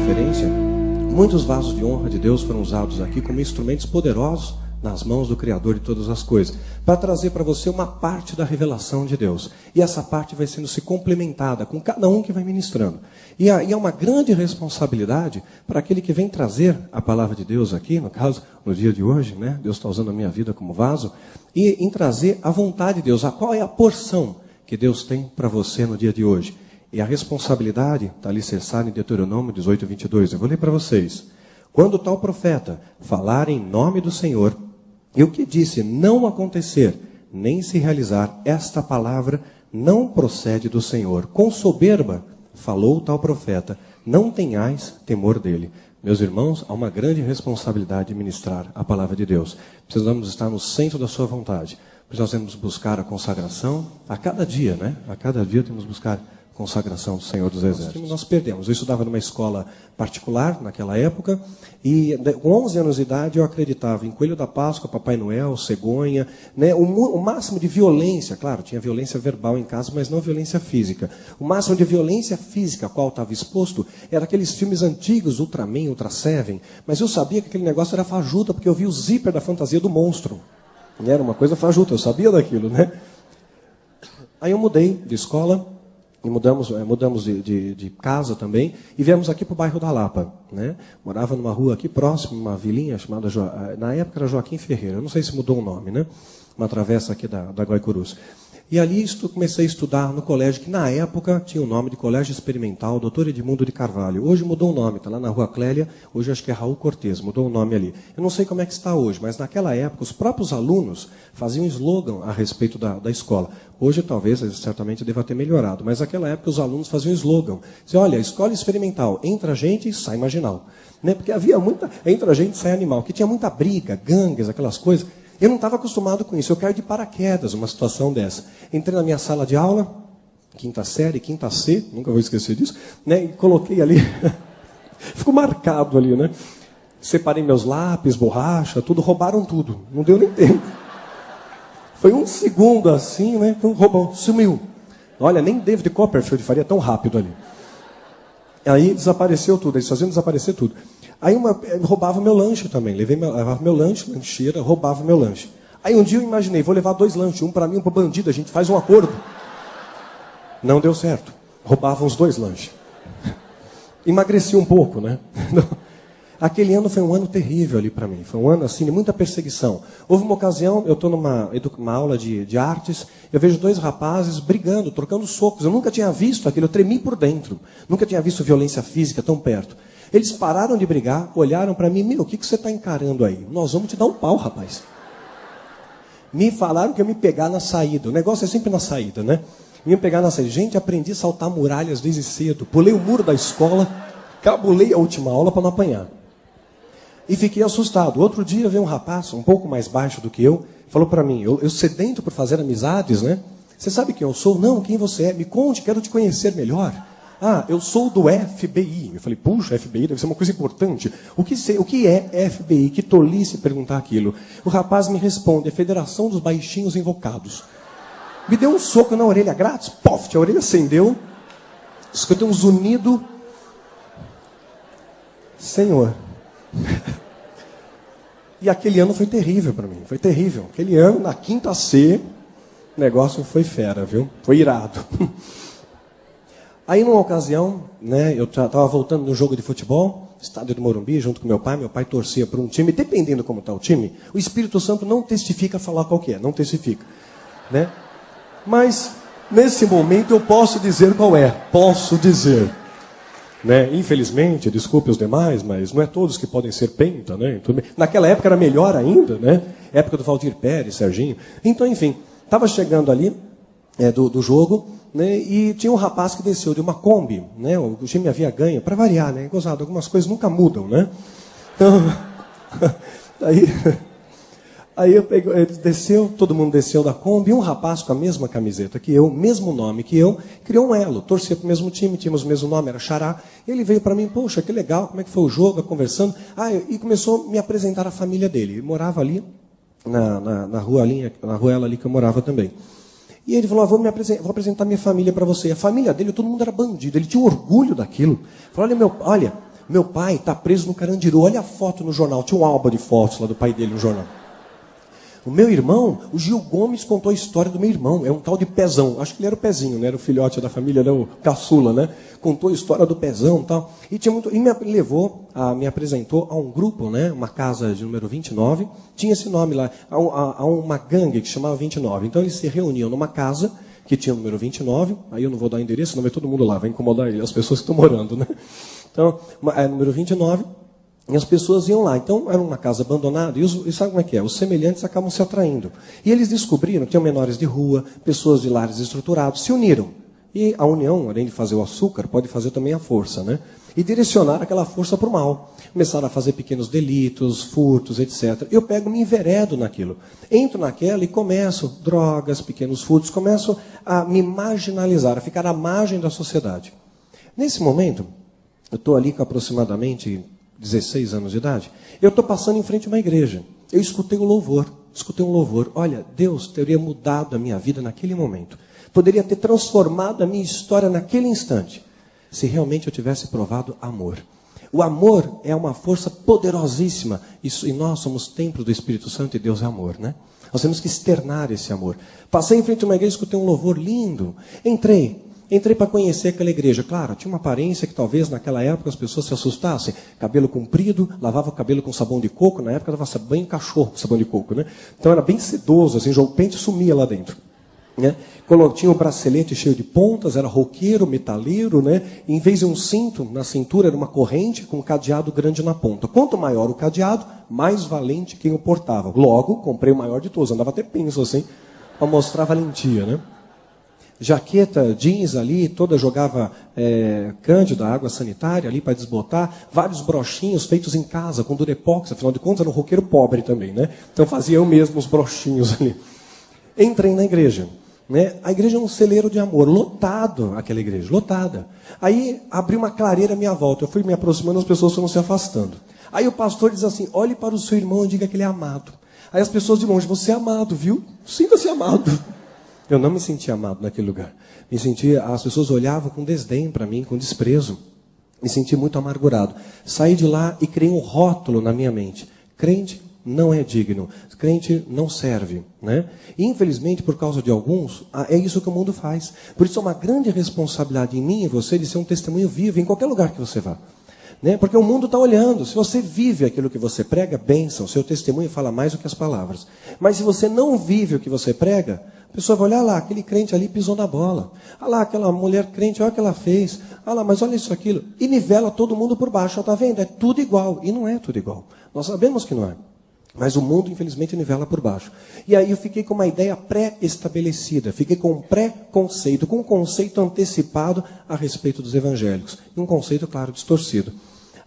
conferência, muitos vasos de honra de Deus foram usados aqui como instrumentos poderosos nas mãos do Criador de todas as coisas, para trazer para você uma parte da revelação de Deus. E essa parte vai sendo se complementada com cada um que vai ministrando. E é uma grande responsabilidade para aquele que vem trazer a palavra de Deus aqui, no caso, no dia de hoje, né? Deus está usando a minha vida como vaso, e em trazer a vontade de Deus. Qual é a porção que Deus tem para você no dia de hoje? E a responsabilidade está alicerçada em Deuteronômio 18:22. Eu vou ler para vocês. Quando tal profeta falar em nome do Senhor, e o que disse não acontecer, nem se realizar, esta palavra não procede do Senhor. Com soberba falou tal profeta, não tenhais temor dele. Meus irmãos, há uma grande responsabilidade de ministrar a palavra de Deus. Precisamos estar no centro da sua vontade. Precisamos buscar a consagração a cada dia, né? A cada dia temos que buscar consagração do Senhor dos Exércitos. Nós perdemos. Eu estudava numa escola particular naquela época e com 11 anos de idade eu acreditava em Coelho da Páscoa, Papai Noel, cegonha, né? O máximo de violência, claro, tinha violência verbal em casa, mas não violência física. O máximo de violência física a qual estava exposto era aqueles filmes antigos, Ultraman, Ultra Seven, mas eu sabia que aquele negócio era fajuta, porque eu vi o zíper da fantasia do monstro. E era uma coisa fajuta, eu sabia daquilo, né? Aí eu mudei de escola, e mudamos de casa também, e viemos aqui para o bairro da Lapa, né? Morava numa rua aqui próximo, uma vilinha chamada, na época era Joaquim Ferreira, eu não sei se mudou o nome, né? Uma travessa aqui da Guaicurus. E ali comecei a estudar no colégio, que na época tinha o nome de Colégio Experimental Dr. Edmundo de Carvalho. Hoje mudou o nome, está lá na Rua Clélia, hoje acho que é Raul Cortez, mudou o nome ali. Eu não sei como é que está hoje, mas naquela época os próprios alunos faziam slogan a respeito da escola. Hoje talvez, certamente deva ter melhorado, mas naquela época os alunos faziam slogan. Diziam, olha, escola experimental, entra gente e sai marginal. Né? Porque havia muita, entra gente e sai animal, que tinha muita briga, gangues, aquelas coisas. Eu não estava acostumado com isso, eu caio de paraquedas uma situação dessa. Entrei na minha sala de aula, quinta série, quinta C, nunca vou esquecer disso, né? E coloquei ali, ficou marcado ali, né? Separei meus lápis, borracha, tudo, roubaram tudo, não deu nem tempo. Foi um segundo assim, né? Então, roubou, sumiu. Olha, nem David Copperfield faria tão rápido ali. Aí desapareceu tudo, eles faziam desaparecer tudo. Aí roubava meu lanche também, levava meu lanche, lancheira, roubava meu lanche. Aí um dia eu imaginei, vou levar 2 lanches, um para mim, um para o bandido, a gente faz um acordo. Não deu certo, roubavam os 2 lanches. Emagreci um pouco, né? Aquele ano foi um ano terrível ali para mim, foi um ano assim de muita perseguição. Houve uma ocasião, eu estou numa aula de artes, eu vejo 2 rapazes brigando, trocando socos. Eu nunca tinha visto aquilo, eu tremi por dentro. Nunca tinha visto violência física tão perto. Eles pararam de brigar, olharam para mim, o que você está encarando aí? Nós vamos te dar um pau, rapaz. Me falaram que ia me pegar na saída. O negócio é sempre na saída, né? Me iam pegar na saída. Gente, aprendi a saltar muralhas desde cedo. Pulei o muro da escola, cabulei a última aula para não apanhar. E fiquei assustado. Outro dia veio um rapaz, um pouco mais baixo do que eu, falou para mim, eu sedento por fazer amizades, né? Você sabe quem eu sou? Não, quem você é? Me conte, quero te conhecer melhor. Ah, eu sou do FBI. Eu falei, puxa, FBI deve ser uma coisa importante. O que é FBI? Que tolice perguntar aquilo. O rapaz me responde, é Federação dos Baixinhos Invocados. Me deu um soco na orelha grátis, pof, a orelha acendeu. Escutei um zunido. Senhor. E aquele ano foi terrível para mim, foi terrível. Aquele ano, na quinta C, o negócio foi fera, viu? Foi irado. Aí, numa ocasião, né, eu estava voltando no jogo de futebol, estádio do Morumbi, junto com meu pai torcia por um time, dependendo como está o time, o Espírito Santo não testifica falar qual que é, não testifica. Né? Mas, nesse momento, eu posso dizer qual é, posso dizer. Né? Infelizmente, desculpe os demais, mas não é todos que podem ser penta, né? Naquela época era melhor ainda, né? Época do Valdir Pérez, Serginho. Então, enfim, estava chegando ali do jogo, né? E tinha um rapaz que desceu de uma Kombi, né? O time havia ganho, para variar, né? Gozado, algumas coisas nunca mudam, né? Então, aí ele desceu, todo mundo desceu da Kombi, e um rapaz com a mesma camiseta que eu, mesmo nome que eu, criou um elo, torcia para o mesmo time, tínhamos o mesmo nome, era Xará. Ele veio para mim, poxa, que legal, como é que foi o jogo, conversando. E começou a me apresentar a família dele. Ele morava ali, na ruela ali que eu morava também. E ele falou, vou apresentar minha família para você. A família dele, todo mundo era bandido, ele tinha orgulho daquilo. Falou, olha, Meu pai está preso no Carandiru. Olha a foto no jornal. Tinha um álbum de fotos lá do pai dele no jornal. O meu irmão, o Gil Gomes contou a história do meu irmão. É um tal de Pezão. Acho que ele era o Pezinho, né? Era o filhote da família, era o caçula, né? Contou a história do Pezão e tal. E tinha muito. E me apresentou a um grupo, né? Uma casa de número 29. Tinha esse nome lá. A uma gangue que chamava 29. Então eles se reuniam numa casa que tinha o número 29. Aí eu não vou dar endereço, senão vai todo mundo lá, vai incomodar ele, as pessoas que estão morando, né? Então, é número 29. E as pessoas iam lá. Então, era uma casa abandonada. E sabe como é que é? Os semelhantes acabam se atraindo. E eles descobriram que tinham menores de rua, pessoas de lares estruturados, se uniram. E a união, além de fazer o açúcar, pode fazer também a força, né? E direcionar aquela força para o mal. Começaram a fazer pequenos delitos, furtos, etc. Eu me enveredo naquilo. Entro naquela e começo, drogas, pequenos furtos, começo a me marginalizar, a ficar à margem da sociedade. Nesse momento, eu estou ali com aproximadamente 16 anos de idade, eu estou passando em frente a uma igreja. Eu escutei um louvor. Olha, Deus teria mudado a minha vida naquele momento. Poderia ter transformado a minha história naquele instante, se realmente eu tivesse provado amor. O amor é uma força poderosíssima, e nós somos templo do Espírito Santo e Deus é amor, né? Nós temos que externar esse amor. Passei em frente a uma igreja, escutei um louvor lindo. Entrei para conhecer aquela igreja. Claro, tinha uma aparência que talvez naquela época as pessoas se assustassem. Cabelo comprido, lavava o cabelo com sabão de coco. Na época dava banho em cachorro com sabão de coco, né? Então era bem sedoso, assim, o pente sumia lá dentro, né? Tinha um bracelete cheio de pontas, era roqueiro, metaleiro, né? E em vez de um cinto na cintura, era uma corrente com um cadeado grande na ponta. Quanto maior o cadeado, mais valente quem o portava. Logo, comprei o maior de todos. Andava até penso assim, para mostrar a valentia, né? Jaqueta, jeans ali, toda jogava cândida, água sanitária ali para desbotar, vários brochinhos feitos em casa, com durepox, afinal de contas era um roqueiro pobre também, né? Então fazia eu mesmo os brochinhos ali. Entrei na igreja, né? A igreja é um celeiro de amor, lotado aquela igreja, lotada. Aí abriu uma clareira à minha volta, eu fui me aproximando, as pessoas foram se afastando. Aí o pastor diz assim, olhe para o seu irmão e diga que ele é amado. Aí as pessoas de longe, você é amado, viu? Sinta-se amado. Eu não me sentia amado naquele lugar. As pessoas olhavam com desdém para mim, com desprezo. Me senti muito amargurado. Saí de lá e criei um rótulo na minha mente. Crente não é digno. Crente não serve, né? E, infelizmente, por causa de alguns, é isso que o mundo faz. Por isso é uma grande responsabilidade em mim e você de ser um testemunho vivo em qualquer lugar que você vá. Né? Porque o mundo está olhando. Se você vive aquilo que você prega, bênção. Seu testemunho fala mais do que as palavras. Mas se você não vive o que você prega, a pessoa vai olhar lá, aquele crente ali pisou na bola. Ah lá, aquela mulher crente, olha o que ela fez. Ah lá, mas olha isso, aquilo. E nivela todo mundo por baixo. Está vendo? É tudo igual. E não é tudo igual. Nós sabemos que não é. Mas o mundo, infelizmente, nivela por baixo. E aí eu fiquei com uma ideia pré-estabelecida. Fiquei com um pré-conceito, com um conceito antecipado a respeito dos evangélicos. E um conceito, claro, distorcido.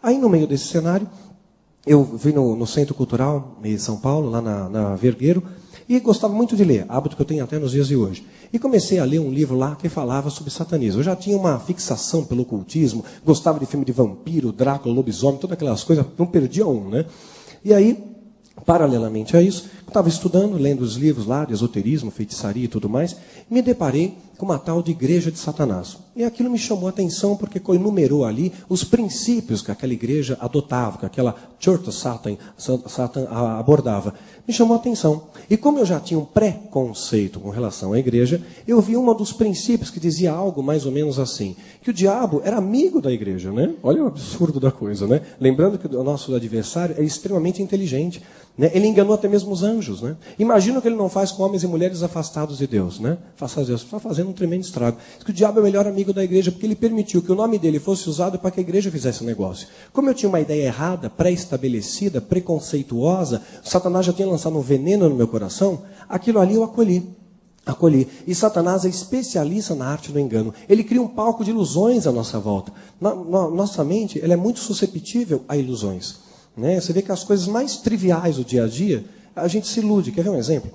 Aí, no meio desse cenário, eu vim no Centro Cultural em São Paulo, lá na Vergueiro, e gostava muito de ler, hábito que eu tenho até nos dias de hoje. E comecei a ler um livro lá que falava sobre satanismo. Eu já tinha uma fixação pelo ocultismo, gostava de filme de vampiro, Drácula, lobisomem, todas aquelas coisas, não perdia um, né? E aí, paralelamente a isso, eu estava estudando, lendo os livros lá de esoterismo, feitiçaria e tudo mais, e me deparei com uma tal de igreja de Satanás. E aquilo me chamou a atenção porque enumerou ali os princípios que aquela igreja adotava, que aquela Church of Satan abordava. Me chamou a atenção. E como eu já tinha um pré-conceito com relação à igreja, eu vi um dos princípios que dizia algo mais ou menos assim, que o diabo era amigo da igreja, né? Olha o absurdo da coisa, né? Lembrando que o nosso adversário é extremamente inteligente, né? Ele enganou até mesmo os anjos, né? Imagina o que ele não faz com homens e mulheres afastados de Deus, né? Afastados de Deus, está fazendo um tremendo estrago. Diz que o diabo é o melhor amigo da igreja, porque ele permitiu que o nome dele fosse usado para que a igreja fizesse o negócio. Como eu tinha uma ideia errada, pré-estabelecida, preconceituosa, Satanás já tinha lançado um veneno no meu coração, aquilo ali eu acolhi. E Satanás é especialista na arte do engano. Ele cria um palco de ilusões à nossa volta. Nossa mente ela é muito susceptível a ilusões, né? Você vê que as coisas mais triviais do dia a dia, a gente se ilude. Quer ver um exemplo?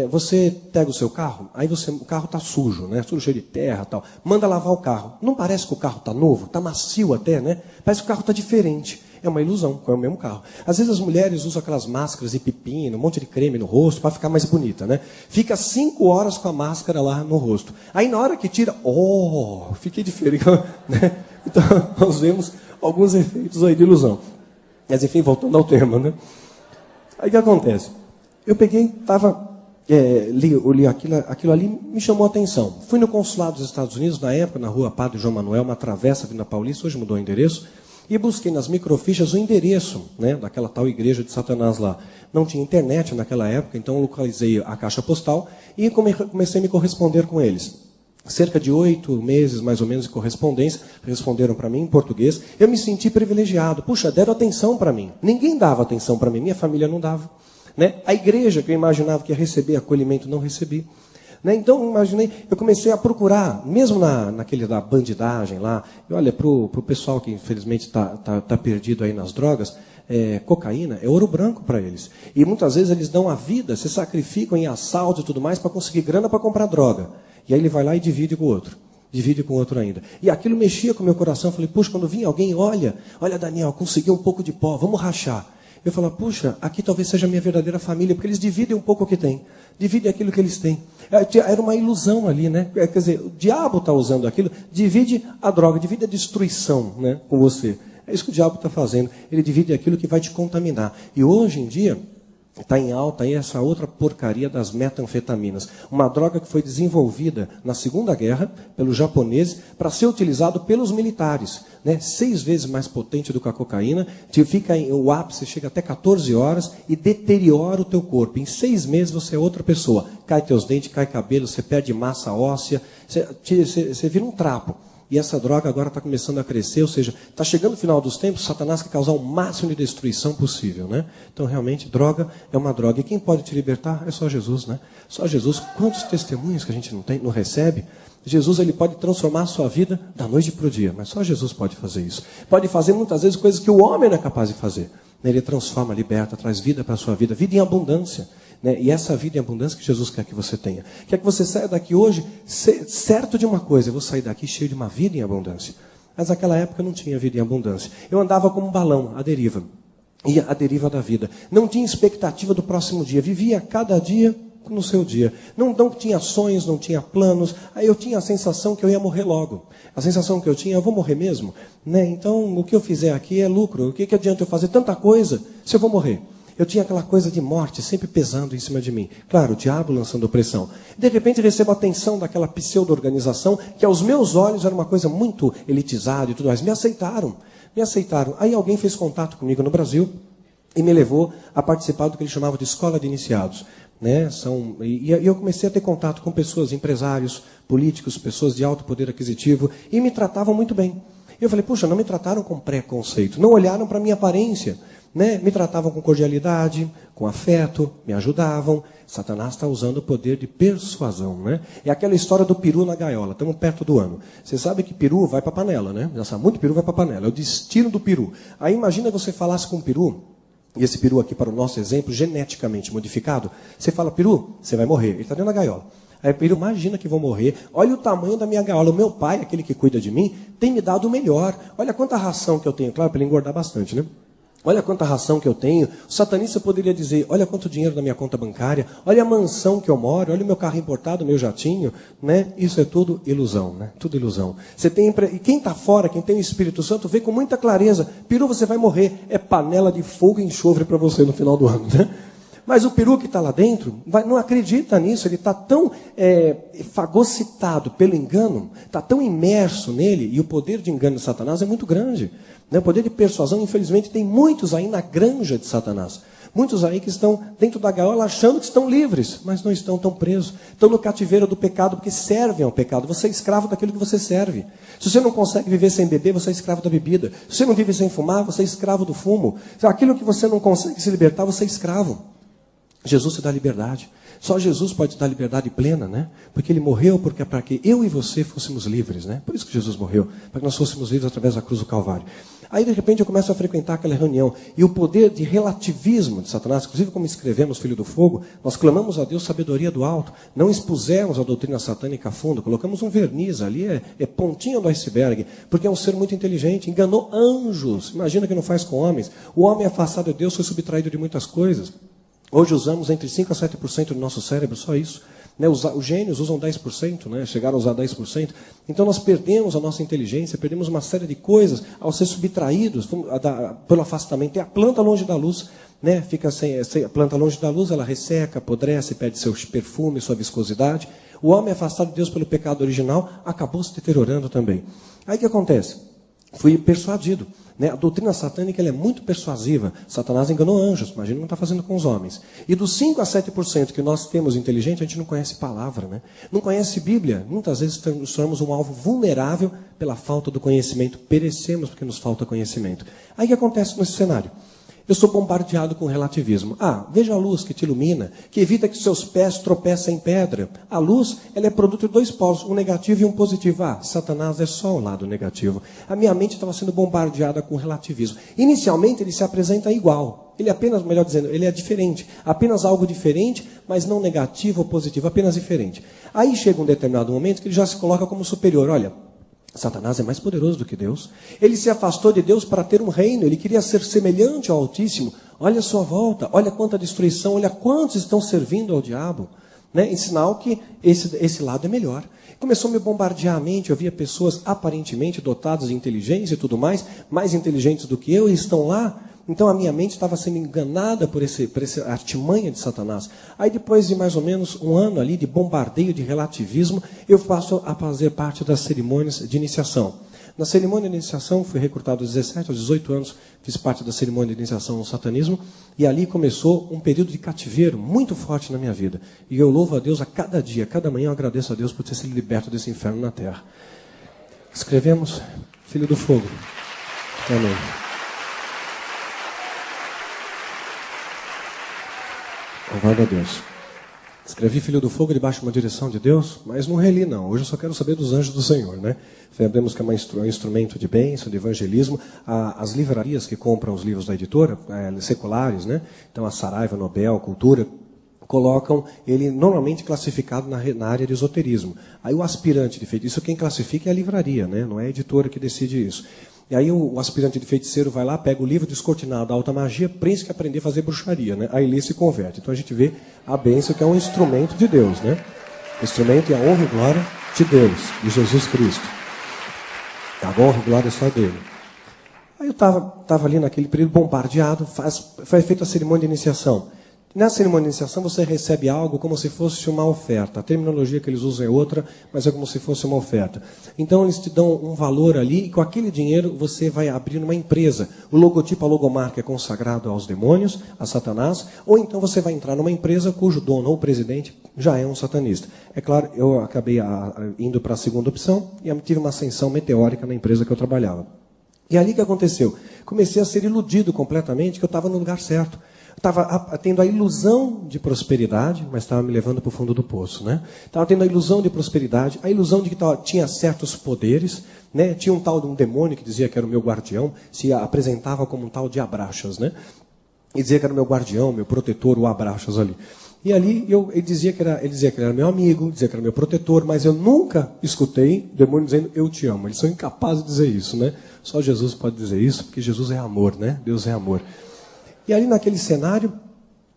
Você pega o seu carro, aí o carro está sujo, né? Tudo cheio de terra e tal. Manda lavar o carro. Não parece que o carro está novo? Está macio até, né? Parece que o carro está diferente. É uma ilusão, é o mesmo carro. Às vezes as mulheres usam aquelas máscaras de pepino, um monte de creme no rosto para ficar mais bonita, né? Fica 5 horas com a máscara lá no rosto. Aí na hora que tira, fiquei diferente, né? Então, nós vemos alguns efeitos aí de ilusão. Mas, enfim, voltando ao tema, né? Aí o que acontece? Eu peguei, li aquilo ali, me chamou a atenção. Fui no consulado dos Estados Unidos, na época, na rua Padre João Manuel, uma travessa vindo na Paulista, hoje mudou o endereço, e busquei nas microfichas o endereço, né, daquela tal igreja de Satanás lá. Não tinha internet naquela época, então eu localizei a caixa postal e comecei a me corresponder com eles. Cerca de 8 meses, mais ou menos, de correspondência, responderam para mim em português. Eu me senti privilegiado. Puxa, deram atenção para mim. Ninguém dava atenção para mim, minha família não dava. Né? A igreja que eu imaginava que ia receber acolhimento, não recebi. Né? Então, eu comecei a procurar, mesmo naquele da bandidagem lá, e olha, para o pessoal que infelizmente está perdido aí nas drogas, cocaína é ouro branco para eles. E muitas vezes eles dão a vida, se sacrificam em assalto e tudo mais para conseguir grana para comprar droga. E aí ele vai lá e divide com o outro. Divide com o outro ainda. E aquilo mexia com o meu coração. Eu falei, puxa, quando vinha alguém, olha Daniel, consegui um pouco de pó, vamos rachar. Eu falava, puxa, aqui talvez seja a minha verdadeira família, porque eles dividem um pouco o que têm. Dividem aquilo que eles têm. Era uma ilusão ali, né? Quer dizer, o diabo está usando aquilo, divide a droga, divide a destruição, né, com você. É isso que o diabo está fazendo. Ele divide aquilo que vai te contaminar. E hoje em dia, está em alta aí essa outra porcaria das metanfetaminas. Uma droga que foi desenvolvida na Segunda Guerra pelos japoneses para ser utilizado pelos militares. Né? 6 vezes mais potente do que a cocaína. O ápice chega até 14 horas e deteriora o teu corpo. Em 6 meses você é outra pessoa. Cai teus dentes, cai cabelo, você perde massa óssea, você vira um trapo. E essa droga agora está começando a crescer, ou seja, está chegando o final dos tempos, Satanás quer causar o máximo de destruição possível, né? Então, realmente, droga é uma droga. E quem pode te libertar é só Jesus, né? Só Jesus. Quantos testemunhos que a gente não recebe? Jesus, ele pode transformar a sua vida da noite para o dia, mas só Jesus pode fazer isso. Pode fazer muitas vezes coisas que o homem não é capaz de fazer. Ele transforma, liberta, traz vida para a sua vida, vida em abundância. Né? E essa vida em abundância que Jesus quer que você tenha. Quer que você saia daqui hoje certo de uma coisa, eu vou sair daqui cheio de uma vida em abundância. Mas naquela época eu não tinha vida em abundância. Eu andava como um balão, à deriva. Ia à deriva da vida. Não tinha expectativa do próximo dia. Vivia cada dia no seu dia. Não tinha sonhos, não tinha planos. Aí eu tinha a sensação que eu ia morrer logo. A sensação que eu tinha, eu vou morrer mesmo. Né? Então, o que eu fizer aqui é lucro. O que adianta eu fazer tanta coisa se eu vou morrer? Eu tinha aquela coisa de morte sempre pesando em cima de mim. Claro, o diabo lançando pressão. De repente recebo a atenção daquela pseudo-organização que aos meus olhos era uma coisa muito elitizada e tudo mais. Me aceitaram. Aí alguém fez contato comigo no Brasil e me levou a participar do que eles chamavam de escola de iniciados. Né? E eu comecei a ter contato com pessoas, empresários, políticos, pessoas de alto poder aquisitivo e me tratavam muito bem. Eu falei, puxa, não me trataram com preconceito, não olharam para a minha aparência. Né? Me tratavam com cordialidade, com afeto, me ajudavam. Satanás está usando o poder de persuasão. Né? É aquela história do peru na gaiola. Estamos perto do ano. Você sabe que peru vai para a panela, né? Já sabe, muito peru vai para a panela. É o destino do peru. Aí imagina você falasse com um peru, e esse peru aqui, para o nosso exemplo, geneticamente modificado. Você fala, peru, você vai morrer. Ele está dentro da gaiola. Aí o peru, imagina que vou morrer. Olha o tamanho da minha gaiola. O meu pai, aquele que cuida de mim, tem me dado o melhor. Olha quanta ração que eu tenho. Claro, para ele engordar bastante, né? Olha quanta ração que eu tenho. O satanista poderia dizer, olha quanto dinheiro na minha conta bancária, olha a mansão que eu moro, olha o meu carro importado, o meu jatinho. Né? Isso é tudo ilusão. Né? Tudo ilusão. E quem está fora, quem tem o Espírito Santo, vê com muita clareza. Peru, você vai morrer. É panela de fogo e enxofre para você no final do ano. Né? Mas o peru que está lá dentro não acredita nisso. Ele está tão fagocitado pelo engano, está tão imerso nele, e o poder de engano de Satanás é muito grande. O poder de persuasão, infelizmente, tem muitos aí na granja de Satanás. Muitos aí que estão dentro da gaiola achando que estão livres, mas não estão tão presos. Estão no cativeiro do pecado porque servem ao pecado. Você é escravo daquilo que você serve. Se você não consegue viver sem beber, você é escravo da bebida. Se você não vive sem fumar, você é escravo do fumo. Aquilo que você não consegue se libertar, você é escravo. Jesus te dá liberdade. Só Jesus pode te dar liberdade plena, né? Porque ele morreu para que eu e você fôssemos livres, né? Por isso que Jesus morreu, para que nós fôssemos livres através da cruz do Calvário. Aí, de repente, eu começo a frequentar aquela reunião. E o poder de relativismo de Satanás, inclusive como escrevemos Filho do Fogo, nós clamamos a Deus sabedoria do alto. Não expusemos a doutrina satânica a fundo. Colocamos um verniz ali, é pontinha do iceberg. Porque é um ser muito inteligente. Enganou anjos. Imagina que não faz com homens. O homem afastado de Deus foi subtraído de muitas coisas. Hoje usamos entre 5% a 7% do nosso cérebro, só isso. Né? Os gênios usam 10%, né? Chegaram a usar 10%. Então nós perdemos a nossa inteligência, perdemos uma série de coisas ao ser subtraídos pelo afastamento. Tem a planta longe da luz, né? Fica a planta longe da luz, ela resseca, apodrece, perde seu perfume, sua viscosidade. O homem afastado de Deus pelo pecado original acabou se deteriorando também. Aí o que acontece? Fui persuadido. Né? A doutrina satânica ela é muito persuasiva. Satanás enganou anjos, imagina o que está fazendo com os homens. E dos 5 a 7% que nós temos inteligente, a gente não conhece palavra, né? Não conhece Bíblia. Muitas vezes nos tornamos um alvo vulnerável pela falta do conhecimento. Perecemos porque nos falta conhecimento. Aí o que acontece nesse cenário? Eu sou bombardeado com relativismo. Veja a luz que te ilumina, que evita que seus pés tropecem em pedra. A luz, ela é produto de dois polos, um negativo e um positivo. Satanás é só o lado negativo. A minha mente estava sendo bombardeada com relativismo. Inicialmente, ele se apresenta igual. Ele apenas, melhor dizendo, ele é diferente. Apenas algo diferente, mas não negativo ou positivo, apenas diferente. Aí chega um determinado momento que ele já se coloca como superior. Olha, Satanás é mais poderoso do que Deus. Ele se afastou de Deus para ter um reino. Ele queria ser semelhante ao Altíssimo. Olha a sua volta, olha quanta destruição, olha quantos estão servindo ao diabo. Né? Em sinal que esse lado é melhor. Começou a me bombardear a mente. Eu via pessoas aparentemente dotadas de inteligência e tudo mais inteligentes do que eu, e estão lá. Então a minha mente estava sendo enganada por essa artimanha de Satanás. Aí depois de mais ou menos um ano ali de bombardeio, de relativismo, eu passo a fazer parte das cerimônias de iniciação. Na cerimônia de iniciação, fui recrutado aos 17, aos 18 anos, fiz parte da cerimônia de iniciação no satanismo, e ali começou um período de cativeiro muito forte na minha vida. E eu louvo a Deus a cada dia, a cada manhã eu agradeço a Deus por ter sido liberto desse inferno na terra. Escrevemos, Filho do Fogo. Amém. Louvado a Deus. Escrevi Filho do Fogo debaixo de uma direção de Deus, mas não reli não. Hoje eu só quero saber dos anjos do Senhor, né? Sabemos que é um instrumento de bênção, de evangelismo. As livrarias que compram os livros da editora, seculares, né? Então a Saraiva, Nobel, Cultura, colocam ele normalmente classificado na área de esoterismo. Aí o aspirante de feitiço, quem classifica é a livraria, né? Não é a editora que decide isso. E aí o aspirante de feiticeiro vai lá, pega o livro descortinado da alta magia, pensa que aprender a fazer bruxaria, né? Aí lê e se converte. Então a gente vê a bênção que é um instrumento de Deus, né? Instrumento e a honra e glória de Deus, de Jesus Cristo. A honra e glória é só dele. Aí eu estava ali naquele período bombardeado, foi feita a cerimônia de iniciação. Na cerimônia de iniciação você recebe algo como se fosse uma oferta. A terminologia que eles usam é outra, mas é como se fosse uma oferta. Então eles te dão um valor ali e com aquele dinheiro você vai abrir uma empresa. O logotipo, a logomarca é consagrado aos demônios, a Satanás, ou então você vai entrar numa empresa cujo dono ou presidente já é um satanista. É claro, eu acabei indo para a segunda opção e tive uma ascensão meteórica na empresa que eu trabalhava. E ali o que aconteceu? Comecei a ser iludido completamente que eu estava no lugar certo. Estava tendo a ilusão de prosperidade, mas estava me levando para o fundo do poço, né? Estava tendo a ilusão de prosperidade, a ilusão de que tinha certos poderes, né? Tinha um tal de um demônio que dizia que era o meu guardião, se apresentava como um tal de Abraxas, né? E dizia que era o meu guardião, meu protetor, o Abraxas ali. E ali ele dizia que ele era meu amigo, dizia que era meu protetor, mas eu nunca escutei o demônio dizendo eu te amo. Eles são incapazes de dizer isso, né? Só Jesus pode dizer isso, porque Jesus é amor, né? Deus é amor. E ali naquele cenário,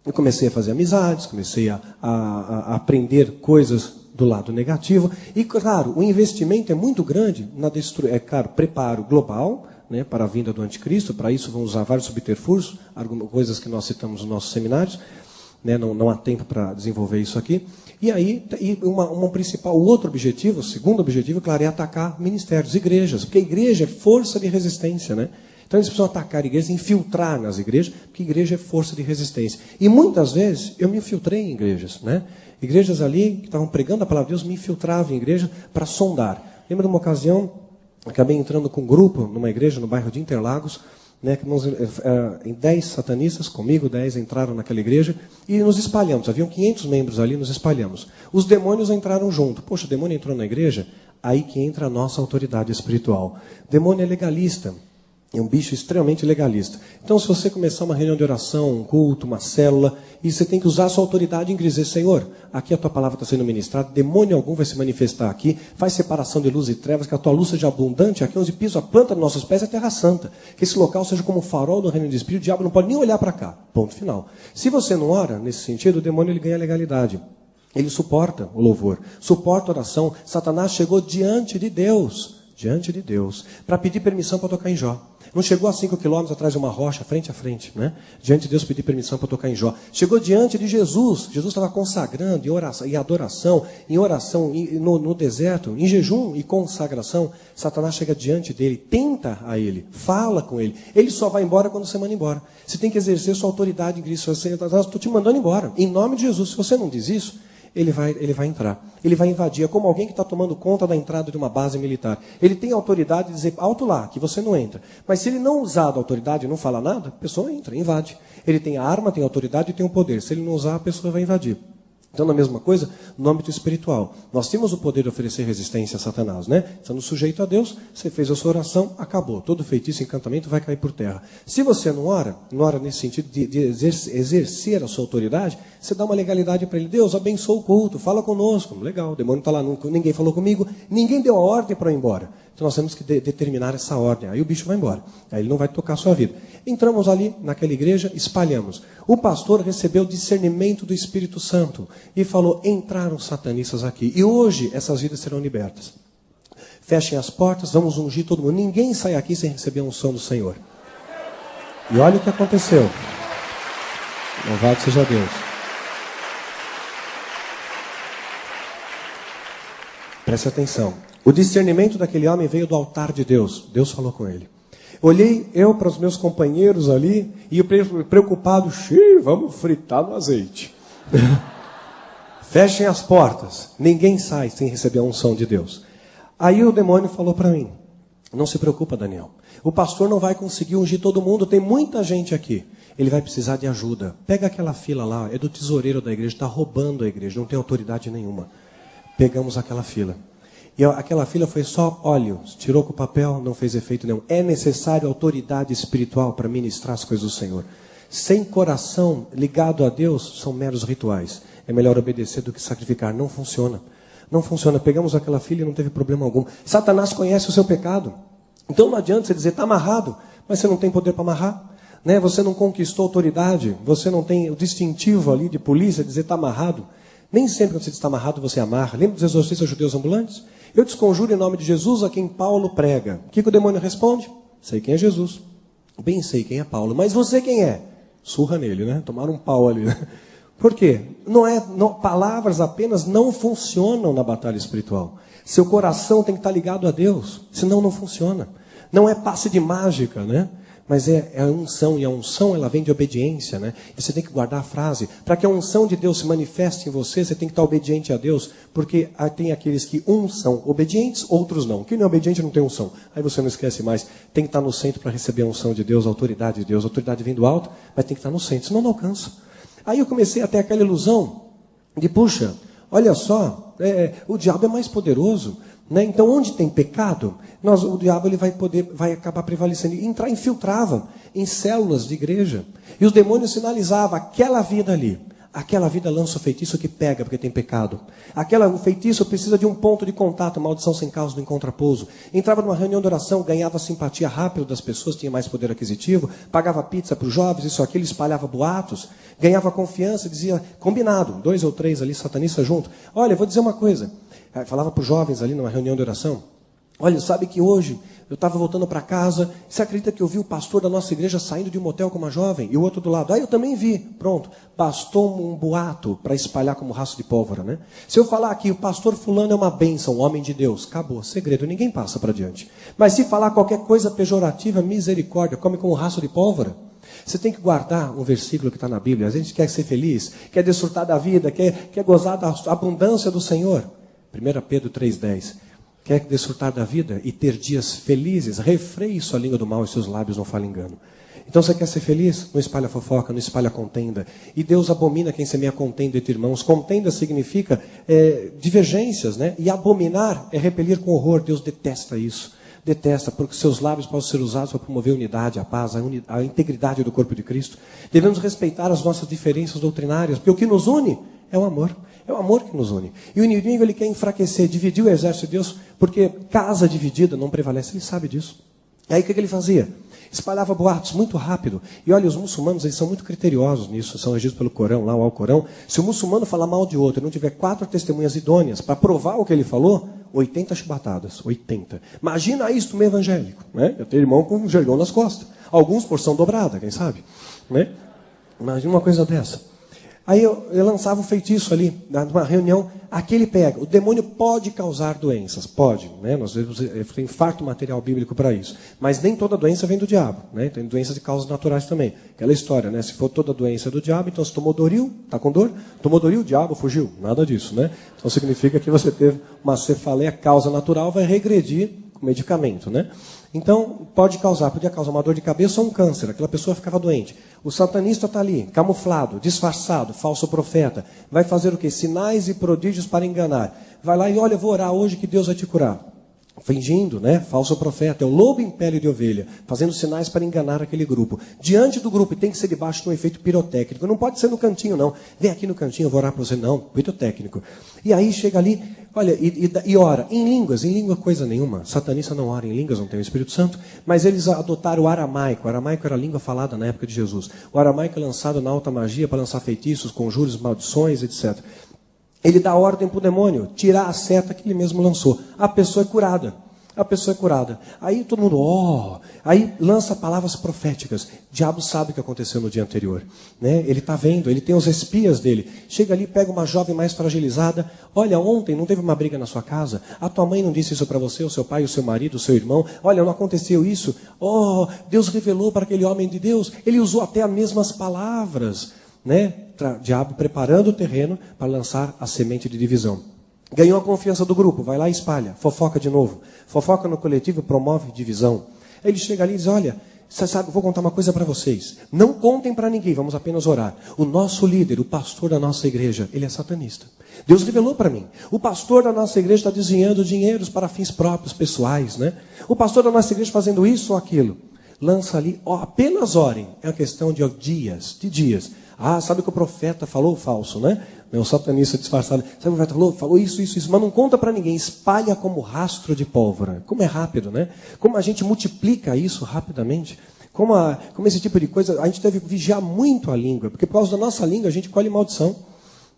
eu comecei a fazer amizades, comecei a aprender coisas do lado negativo. E, claro, o investimento é muito grande na preparo global, né, para a vinda do anticristo. Para isso vamos usar vários subterfúgios, coisas que nós citamos nos nossos seminários. Né, não há tempo para desenvolver isso aqui. E aí, o outro objetivo, o segundo objetivo, claro, é atacar ministérios, igrejas. Porque a igreja é força de resistência, né? Então eles precisam atacar igrejas, infiltrar nas igrejas, porque igreja é força de resistência. E muitas vezes eu me infiltrei em igrejas, né? Igrejas ali que estavam pregando a palavra de Deus, me infiltravam em igreja para sondar. Lembro de uma ocasião, acabei entrando com um grupo numa igreja no bairro de Interlagos, né, que em 10 satanistas, comigo 10 entraram naquela igreja e nos espalhamos. Haviam 500 membros ali, nos espalhamos. Os demônios entraram junto. Poxa, o demônio entrou na igreja? Aí que entra a nossa autoridade espiritual. O demônio é legalista. É um bicho extremamente legalista. Então, se você começar uma reunião de oração, um culto, uma célula, e você tem que usar a sua autoridade em dizer, Senhor, aqui a tua palavra está sendo ministrada, demônio algum vai se manifestar aqui, faz separação de luz e trevas, que a tua luz seja abundante, aqui onde piso a planta dos nossos pés é terra santa. Que esse local seja como o farol do reino de espírito, o diabo não pode nem olhar para cá. Ponto final. Se você não ora nesse sentido, o demônio ele ganha legalidade. Ele suporta o louvor, suporta a oração. Satanás chegou diante de Deus, para pedir permissão para tocar em Jó. Não chegou a 5 quilômetros atrás de uma rocha, frente a frente, né? Diante de Deus pedir permissão para tocar em Jó. Chegou diante de Jesus. Jesus estava consagrando em oração, em adoração, no deserto, em jejum e consagração. Satanás chega diante dele, tenta a ele, fala com ele. Ele só vai embora quando você manda embora. Você tem que exercer sua autoridade em Cristo. Estou te mandando embora, em nome de Jesus. Se você não diz isso, ele vai entrar. Ele vai invadir. É como alguém que está tomando conta da entrada de uma base militar. Ele tem autoridade de dizer, alto lá, que você não entra. Mas se ele não usar da autoridade e não falar nada, a pessoa entra, invade. Ele tem a arma, tem a autoridade e tem o poder. Se ele não usar, a pessoa vai invadir. Então, na mesma coisa, no âmbito espiritual. Nós temos o poder de oferecer resistência a Satanás, né? Estando sujeito a Deus, você fez a sua oração, acabou. Todo feitiço, encantamento vai cair por terra. Se você não ora nesse sentido de exercer a sua autoridade, você dá uma legalidade para ele. Deus, abençoa o culto, fala conosco. Legal, o demônio está lá, ninguém falou comigo, ninguém deu a ordem para eu ir embora. Então nós temos que determinar essa ordem. Aí o bicho vai embora. Aí ele não vai tocar a sua vida. Entramos ali naquela igreja, espalhamos. O pastor recebeu discernimento do Espírito Santo e falou, entraram satanistas aqui. E hoje essas vidas serão libertas. Fechem as portas, vamos ungir todo mundo. Ninguém sai aqui sem receber a unção do Senhor. E olha o que aconteceu. Louvado seja Deus. Preste atenção. O discernimento daquele homem veio do altar de Deus. Deus falou com ele. Olhei eu para os meus companheiros ali e eu preocupado, vamos fritar no azeite. Fechem as portas. Ninguém sai sem receber a unção de Deus. Aí o demônio falou para mim, não se preocupa, Daniel. O pastor não vai conseguir ungir todo mundo, tem muita gente aqui. Ele vai precisar de ajuda. Pega aquela fila lá, é do tesoureiro da igreja, está roubando a igreja, não tem autoridade nenhuma. Pegamos aquela fila. E aquela fila foi só óleo, tirou com o papel, não fez efeito nenhum. É necessário autoridade espiritual para ministrar as coisas do Senhor. Sem coração ligado a Deus, são meros rituais. É melhor obedecer do que sacrificar. Não funciona. Não funciona. Pegamos aquela fila e não teve problema algum. Satanás conhece o seu pecado. Então não adianta você dizer, está amarrado, mas você não tem poder para amarrar. Né? Você não conquistou autoridade, você não tem o distintivo ali de polícia, dizer está amarrado. Nem sempre quando você está amarrado, você amarra. Lembra dos exorcistas judeus ambulantes? Eu desconjuro em nome de Jesus a quem Paulo prega. O que o demônio responde? Sei quem é Jesus. Bem sei quem é Paulo. Mas você quem é? Surra nele, né? Tomaram um pau ali, né? Por quê? Palavras apenas não funcionam na batalha espiritual. Seu coração tem que estar ligado a Deus. Senão não funciona. Não é passe de mágica, né? Mas é a unção, e a unção ela vem de obediência, né? E você tem que guardar a frase. Para que a unção de Deus se manifeste em você, você tem que estar obediente a Deus, porque tem aqueles que são obedientes, outros não. Quem não é obediente não tem unção. Aí você não esquece mais, tem que estar no centro para receber a unção de Deus, a autoridade de Deus. A autoridade vem do alto, mas tem que estar no centro, senão não alcança. Aí eu comecei a ter aquela ilusão de, puxa, olha só, o diabo é mais poderoso. Né? Então, onde tem pecado, o diabo ele vai acabar prevalecendo. Infiltrava em células de igreja. E os demônios sinalizavam aquela vida ali. Aquela vida lança o feitiço que pega porque tem pecado. O feitiço precisa de um ponto de contato, maldição sem causa do encontrapouso. Entrava numa reunião de oração, ganhava simpatia rápido das pessoas, tinha mais poder aquisitivo, pagava pizza para os jovens, isso aquilo, espalhava boatos, ganhava confiança, dizia, combinado, 2 ou 3 ali, satanistas junto. Olha, eu vou dizer uma coisa. Falava para os jovens ali numa reunião de oração. Olha, sabe que hoje eu estava voltando para casa, você acredita que eu vi o pastor da nossa igreja saindo de um motel com uma jovem? E o outro do lado, eu também vi. Pronto, bastou um boato para espalhar como rastro de pólvora, né? Se eu falar que o pastor fulano é uma bênção, um homem de Deus, acabou, segredo, ninguém passa para diante. Mas se falar qualquer coisa pejorativa, misericórdia, come como rastro de pólvora. Você tem que guardar um versículo que está na Bíblia. A gente quer ser feliz, quer desfrutar da vida, quer gozar da abundância do Senhor. 1 Pedro 3,10. Quer desfrutar da vida e ter dias felizes? Refreie sua língua do mal e seus lábios não falem engano. Então você quer ser feliz? Não espalha fofoca, não espalha contenda. E Deus abomina quem semeia contenda entre irmãos. Contenda significa divergências, né? E abominar é repelir com horror. Deus detesta isso. Detesta, porque seus lábios podem ser usados para promover a unidade, a paz, a integridade do corpo de Cristo. Devemos respeitar as nossas diferenças doutrinárias, porque o que nos une é o amor. É o amor que nos une. E o inimigo ele quer enfraquecer, dividir o exército de Deus, porque casa dividida não prevalece. Ele sabe disso. Aí o que ele fazia? Espalhava boatos muito rápido. E olha, os muçulmanos, eles são muito criteriosos nisso, são regidos pelo Corão, lá o Alcorão. Se o muçulmano falar mal de outro e não tiver 4 testemunhas idôneas para provar o que ele falou, 80 chibatadas, 80. Imagina isso no meio evangélico, né? Eu tenho irmão com um jergão nas costas. Alguns porção dobrada, quem sabe? Né? Imagina uma coisa dessa. Aí eu lançava um feitiço ali, numa reunião, aqui ele pega. O demônio pode causar doenças, pode, né? Nós tem farto material bíblico para isso. Mas nem toda doença vem do diabo, né? Tem doenças de causas naturais também. Aquela história, né? Se for toda doença do diabo, então se tomou Doril, está com dor? Tomou Doril, o diabo fugiu. Nada disso, né? Então significa que você teve uma cefaleia, causa natural, vai regredir com medicamento, né? Então, podia causar uma dor de cabeça ou um câncer. Aquela pessoa ficava doente. O satanista está ali, camuflado, disfarçado, falso profeta. Vai fazer o quê? Sinais e prodígios para enganar. Vai lá e olha, eu vou orar hoje que Deus vai te curar. Fingindo, né? Falso profeta. É o lobo em pele de ovelha, fazendo sinais para enganar aquele grupo. Diante do grupo, e tem que ser debaixo de um efeito pirotécnico. Não pode ser no cantinho, não. Vem aqui no cantinho, eu vou orar para você. Não, pirotécnico. E aí chega ali, olha, e ora. Em língua coisa nenhuma. Satanista não ora em línguas, não tem o Espírito Santo. Mas eles adotaram o aramaico. O aramaico era a língua falada na época de Jesus. O aramaico é lançado na alta magia para lançar feitiços, conjuros, maldições, etc. Ele dá ordem para o demônio tirar a seta que ele mesmo lançou. A pessoa é curada. A pessoa é curada. Aí todo mundo, aí lança palavras proféticas. O diabo sabe o que aconteceu no dia anterior, né? Ele está vendo, ele tem os espias dele. Chega ali, pega uma jovem mais fragilizada. Olha, ontem não teve uma briga na sua casa? A tua mãe não disse isso para você, o seu pai, o seu marido, o seu irmão? Olha, não aconteceu isso? Oh, Deus revelou para aquele homem de Deus. Ele usou até as mesmas palavras, né? Diabo preparando o terreno para lançar a semente de divisão. Ganhou a confiança do grupo, vai lá e espalha, fofoca de novo. Fofoca no coletivo, promove divisão. Aí ele chega ali e diz, olha, você sabe, vou contar uma coisa para vocês. Não contem para ninguém, vamos apenas orar. O nosso líder, o pastor da nossa igreja, ele é satanista. Deus revelou para mim. O pastor da nossa igreja está desviando dinheiros para fins próprios, pessoais, né? O pastor da nossa igreja fazendo isso ou aquilo. Lança ali, apenas orem. É uma questão de dias. Ah, sabe que o profeta falou falso, né? O satanista disfarçado. Sabe que o profeta falou isso, mas não conta para ninguém. Espalha como rastro de pólvora. Como é rápido, né? Como a gente multiplica isso rapidamente. Como esse tipo de coisa, a gente deve vigiar muito a língua. Porque por causa da nossa língua a gente colhe maldição.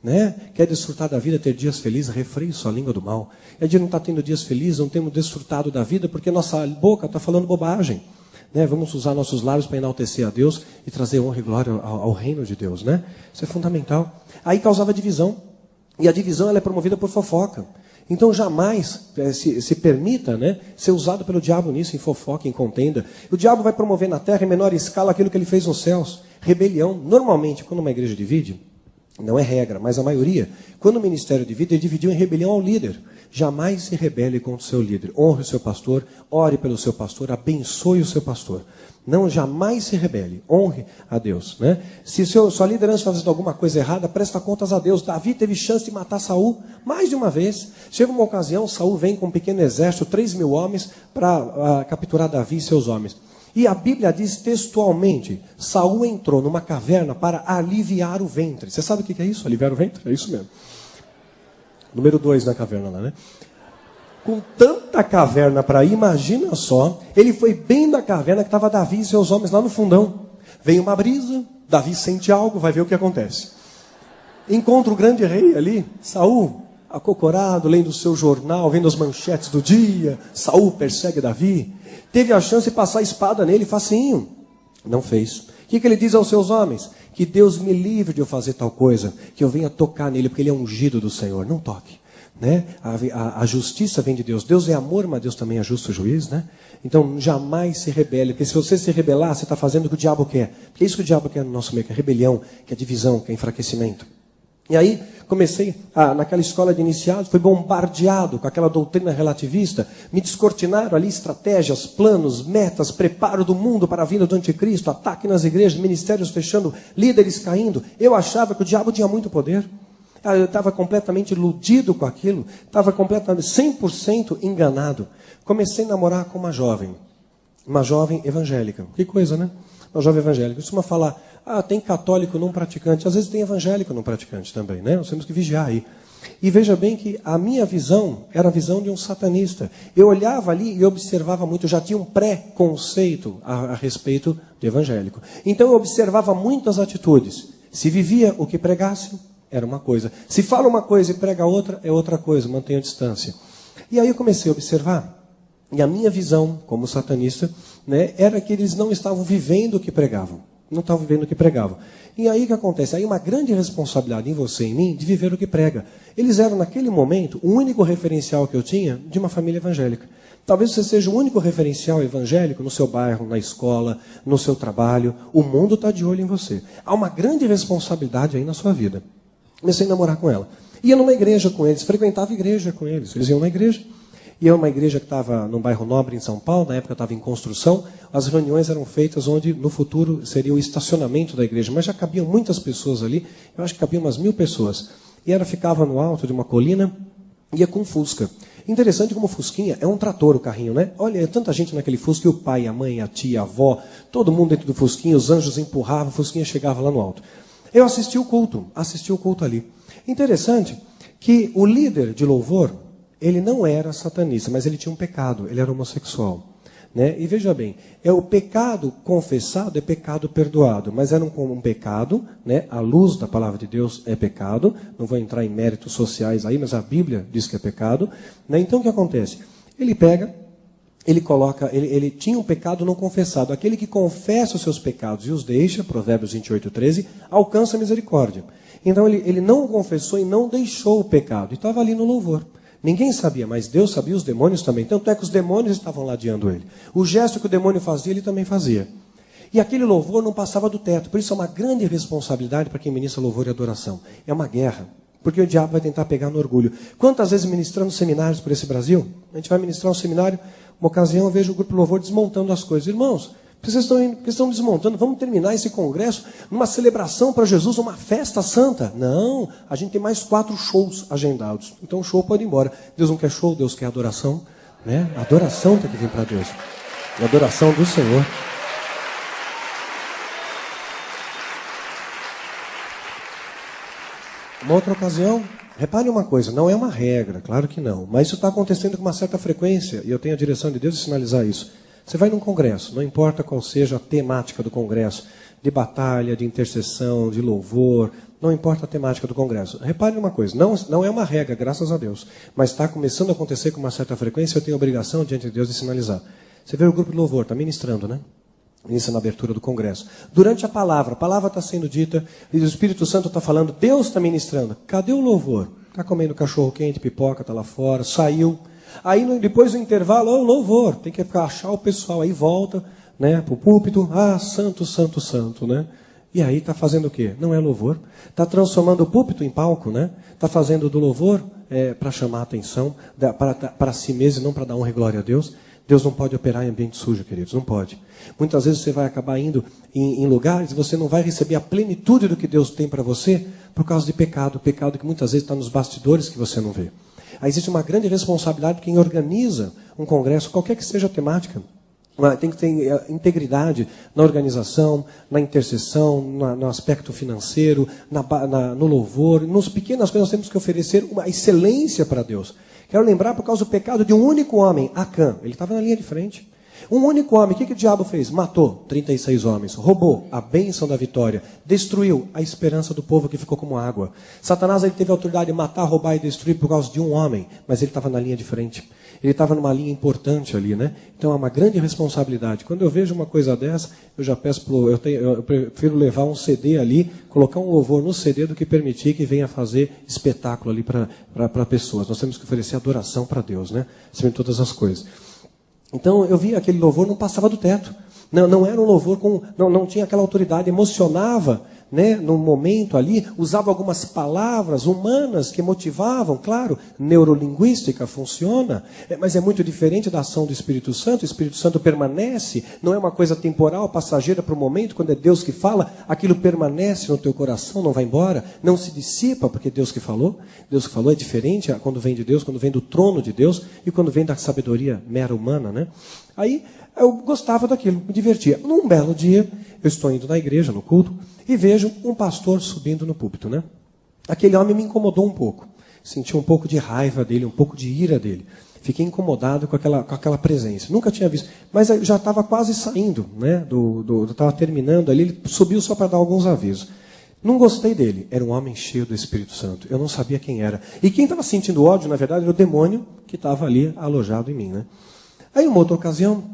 Né? Quer desfrutar da vida, ter dias felizes, refreie sua língua do mal. E a gente não está tendo dias felizes, não temos desfrutado da vida porque nossa boca está falando bobagem. Né? Vamos usar nossos lábios para enaltecer a Deus e trazer honra e glória ao reino de Deus. Né? Isso é fundamental. Aí causava divisão. E a divisão ela é promovida por fofoca. Então jamais se permita, né, ser usado pelo diabo nisso, em fofoca, em contenda. O diabo vai promover na terra em menor escala aquilo que ele fez nos céus. Rebelião. Normalmente, quando uma igreja divide, não é regra, mas a maioria, quando o ministério divide, ele dividiu em rebelião ao líder. Jamais se rebele contra o seu líder. Honre o seu pastor, ore pelo seu pastor, abençoe o seu pastor. Não, jamais se rebele. Honre a Deus. Né? Se sua liderança está fazendo alguma coisa errada, presta contas a Deus. Davi teve chance de matar Saul mais de uma vez. Chega uma ocasião, Saul vem com um pequeno exército, 3.000 homens, para capturar Davi e seus homens. E a Bíblia diz textualmente, Saul entrou numa caverna para aliviar o ventre. Você sabe o que é isso? Aliviar o ventre? É isso mesmo. Número 2 na caverna lá, né? Com tanta caverna para ir, imagina só, ele foi bem na caverna que estava Davi e seus homens lá no fundão. Vem uma brisa, Davi sente algo, vai ver o que acontece. Encontra o grande rei ali, Saul, acocorado, lendo o seu jornal, vendo as manchetes do dia. Saul persegue Davi. Teve a chance de passar a espada nele, facinho. Não fez. O que ele diz aos seus homens? Que Deus me livre de eu fazer tal coisa, que eu venha tocar nele, porque ele é ungido do Senhor. Não toque. Né? A justiça vem de Deus. Deus é amor, mas Deus também é justo juiz. Né? Então jamais se rebele, porque se você se rebelar, você está fazendo o que o diabo quer. Porque é isso que o diabo quer no nosso meio, que é rebelião, que é divisão, que é enfraquecimento. E aí comecei, naquela escola de iniciados, fui bombardeado com aquela doutrina relativista, me descortinaram ali estratégias, planos, metas, preparo do mundo para a vinda do anticristo, ataque nas igrejas, ministérios fechando, líderes caindo. Eu achava que o diabo tinha muito poder. Eu estava completamente iludido com aquilo, estava completamente 100% enganado. Comecei a namorar com uma jovem evangélica. Que coisa, né? Uma jovem evangélica. Costuma falar, tem católico não praticante. Às vezes tem evangélico não praticante também, né? Nós temos que vigiar aí. E veja bem que a minha visão era a visão de um satanista. Eu olhava ali e observava muito, eu já tinha um pré-conceito a respeito do evangélico. Então eu observava muitas atitudes. Se vivia o que pregasse, era uma coisa. Se fala uma coisa e prega outra, é outra coisa, mantenha a distância. E aí eu comecei a observar, e a minha visão como satanista, né, era que eles não estavam vivendo o que pregavam. Não estavam vivendo o que pregavam. E aí o que acontece? Aí uma grande responsabilidade em você e em mim de viver o que prega. Eles eram, naquele momento, o único referencial que eu tinha de uma família evangélica. Talvez você seja o único referencial evangélico no seu bairro, na escola, no seu trabalho. O mundo está de olho em você. Há uma grande responsabilidade aí na sua vida. Comecei a namorar com ela. Ia numa igreja com eles, frequentava igreja com eles. Eles iam na igreja. E é uma igreja que estava num bairro nobre em São Paulo, na época estava em construção. As reuniões eram feitas onde no futuro seria o estacionamento da igreja, mas já cabiam muitas pessoas ali, eu acho que cabiam umas 1000 pessoas. E ela ficava no alto de uma colina, ia com Fusca. Interessante como Fusquinha é um trator o carrinho, né? Olha, é tanta gente naquele Fusca, e o pai, a mãe, a tia, a avó, todo mundo dentro do Fusquinha, os anjos empurravam, o Fusquinha chegava lá no alto. Eu assisti o culto ali. Interessante que o líder de louvor, ele não era satanista, mas ele tinha um pecado, ele era homossexual. Né? E veja bem, o pecado confessado é pecado perdoado, mas era um pecado, né? A luz da palavra de Deus é pecado, não vou entrar em méritos sociais aí, mas a Bíblia diz que é pecado. Né? Então o que acontece? Ele pega, ele tinha um pecado não confessado. Aquele que confessa os seus pecados e os deixa, Provérbios 28:13, alcança a misericórdia. Então ele não confessou e não deixou o pecado, e estava ali no louvor. Ninguém sabia, mas Deus sabia, os demônios também. Tanto é que os demônios estavam ladeando ele. O gesto que o demônio fazia, ele também fazia. E aquele louvor não passava do teto. Por isso é uma grande responsabilidade para quem ministra louvor e adoração. É uma guerra. Porque o diabo vai tentar pegar no orgulho. Quantas vezes ministrando seminários por esse Brasil? A gente vai ministrar um seminário, uma ocasião eu vejo o grupo louvor desmontando as coisas. Irmãos, vocês estão desmontando, vamos terminar esse congresso numa celebração para Jesus, uma festa santa. Não, a gente tem mais 4 shows agendados. Então o show pode ir embora. Deus não quer show, Deus quer adoração. Né? A adoração tem que vir para Deus. A adoração do Senhor. Uma outra ocasião, repare uma coisa, não é uma regra, claro que não. Mas isso está acontecendo com uma certa frequência, e eu tenho a direção de Deus de sinalizar isso. Você vai num congresso, não importa qual seja a temática do congresso, de batalha, de intercessão, de louvor, não importa a temática do congresso. Repare uma coisa, não é uma regra, graças a Deus, mas está começando a acontecer com uma certa frequência, eu tenho a obrigação diante de Deus de sinalizar. Você vê o grupo de louvor, está ministrando, né? Ministra na abertura do congresso. Durante a palavra está sendo dita, e o Espírito Santo está falando, Deus está ministrando. Cadê o louvor? Está comendo cachorro quente, pipoca, está lá fora, saiu. Aí depois do intervalo, o louvor, tem que achar o pessoal, aí volta, né, para o púlpito, santo, santo, santo, né? E aí está fazendo o quê? Não é louvor. Está transformando o púlpito em palco, né? Está fazendo do louvor para chamar a atenção, para si mesmo e não para dar honra e glória a Deus. Deus não pode operar em ambiente sujo, queridos, não pode. Muitas vezes você vai acabar indo em lugares e você não vai receber a plenitude do que Deus tem para você por causa de pecado que muitas vezes está nos bastidores que você não vê. Aí existe uma grande responsabilidade de quem organiza um congresso, qualquer que seja a temática. Tem que ter integridade na organização, na intercessão, no aspecto financeiro, no louvor. Nas pequenas coisas nós temos que oferecer uma excelência para Deus. Quero lembrar por causa do pecado de um único homem, Acã. Ele estava na linha de frente. Um único homem, o que o diabo fez? Matou 36 homens, roubou a bênção da vitória, destruiu a esperança do povo que ficou como água. Satanás ele teve a autoridade de matar, roubar e destruir por causa de um homem, mas ele estava na linha de frente. Ele estava numa linha importante ali, né? Então é uma grande responsabilidade. Quando eu vejo uma coisa dessa, eu já peço, eu prefiro levar um CD ali, colocar um louvor no CD do que permitir que venha fazer espetáculo ali para pessoas. Nós temos que oferecer adoração para Deus, né? Acima de todas as coisas. Então eu vi aquele louvor, não passava do teto. Não era um louvor não tinha aquela autoridade, emocionava, né, no momento ali, usava algumas palavras humanas que motivavam, claro, neurolinguística funciona, mas é muito diferente da ação do Espírito Santo. O Espírito Santo permanece, não é uma coisa temporal, passageira para o momento, quando é Deus que fala, aquilo permanece no teu coração, não vai embora, não se dissipa, porque Deus que falou é diferente quando vem de Deus, quando vem do trono de Deus e quando vem da sabedoria mera humana, né? Aí eu gostava daquilo, me divertia. Num belo dia, eu estou indo na igreja, no culto, e vejo um pastor subindo no púlpito, né? Aquele homem me incomodou um pouco. Senti um pouco de raiva dele, um pouco de ira dele. Fiquei incomodado com aquela presença. Nunca tinha visto. Mas eu já estava quase saindo, né? Estava terminando ali, ele subiu só para dar alguns avisos. Não gostei dele. Era um homem cheio do Espírito Santo. Eu não sabia quem era. E quem estava sentindo ódio, na verdade, era o demônio que estava ali alojado em mim, né? Aí, uma outra ocasião,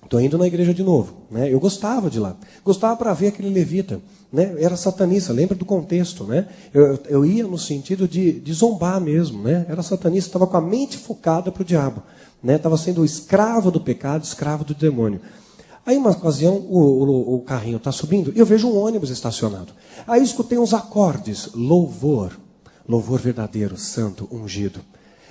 estou indo na igreja de novo, né? Eu gostava de lá. Gostava para ver aquele levita, né? Era satanista, lembra do contexto, né? Eu ia no sentido de zombar mesmo, né? Era satanista, estava com a mente focada para o diabo, né? Estava sendo escravo do pecado, escravo do demônio. Aí, uma ocasião, o carrinho está subindo e eu vejo um ônibus estacionado. Aí, eu escutei uns acordes, louvor verdadeiro, santo, ungido.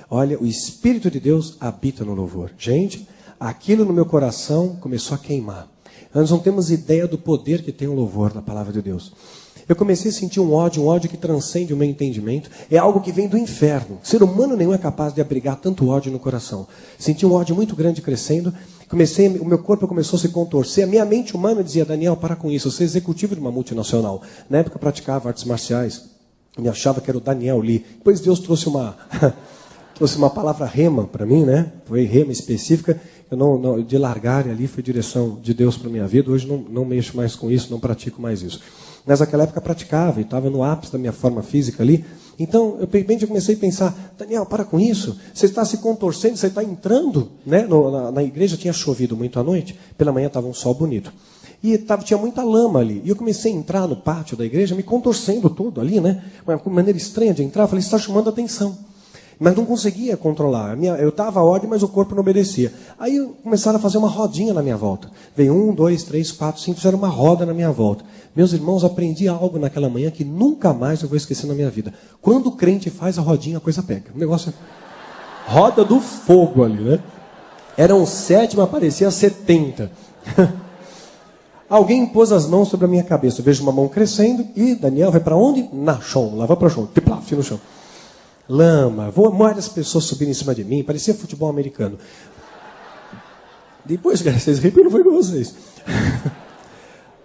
Olha, o Espírito de Deus habita no louvor. Gente, aquilo no meu coração começou a queimar. Nós não temos ideia do poder que tem o louvor na palavra de Deus. Eu comecei a sentir um ódio que transcende o meu entendimento. É algo que vem do inferno. Ser humano nenhum é capaz de abrigar tanto ódio no coração. Senti um ódio muito grande crescendo. O meu corpo começou a se contorcer. A minha mente humana dizia, Daniel, para com isso. Eu sou executivo de uma multinacional. Na época eu praticava artes marciais. Eu me achava que era o Daniel Lee. Depois Deus trouxe uma palavra rema para mim, né? Foi rema específica. Eu de largar ali foi direção de Deus para a minha vida. Hoje não mexo mais com isso, não pratico mais isso. Mas naquela época praticava e estava no ápice da minha forma física ali. Então, eu comecei a pensar, Daniel, para com isso. Você está se contorcendo, você está entrando, né? Na igreja tinha chovido muito à noite, pela manhã estava um sol bonito. E tinha muita lama ali. E eu comecei a entrar no pátio da igreja, me contorcendo todo ali, né? Uma maneira estranha de entrar. Eu falei, você está chamando a atenção. Mas não conseguia controlar. Eu estava à ordem, mas o corpo não obedecia. Aí começaram a fazer uma rodinha na minha volta. Veio 1, 2, 3, 4, 5, fizeram uma roda na minha volta. Meus irmãos, aprendi algo naquela manhã que nunca mais eu vou esquecer na minha vida. Quando o crente faz a rodinha, a coisa pega. O negócio é roda do fogo ali, né? Eram 7, mas parecia 70. Alguém pôs as mãos sobre a minha cabeça. Eu vejo uma mão crescendo e Daniel vai para onde? Na chão. Lá vai para o chão. Tiplaf no chão. Lama, várias pessoas subiram em cima de mim, parecia futebol americano. Depois, vocês riram, não foi com vocês.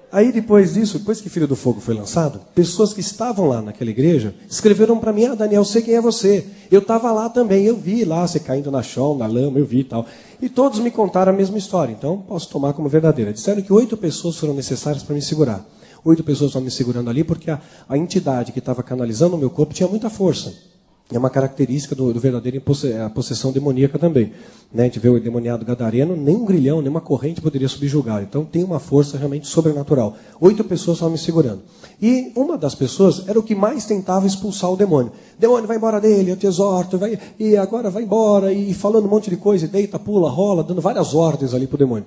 Aí depois disso, depois que Filho do Fogo foi lançado, pessoas que estavam lá naquela igreja escreveram para mim, Daniel, sei quem é você. Eu estava lá também, eu vi lá você caindo na chão, na lama, eu vi e tal. E todos me contaram a mesma história, então posso tomar como verdadeira. Disseram que 8 pessoas foram necessárias para me segurar. 8 pessoas estavam me segurando ali porque a entidade que estava canalizando o meu corpo tinha muita força. É uma característica do verdadeiro a possessão demoníaca também. Né? A gente vê o endemoniado gadareno, nem um grilhão, nem uma corrente poderia subjugar. Então tem uma força realmente sobrenatural. 8 pessoas estavam me segurando. E uma das pessoas era o que mais tentava expulsar o demônio. Demônio, vai embora dele, eu te exorto, e agora vai embora, e falando um monte de coisa, e deita, pula, rola, dando várias ordens ali para o demônio.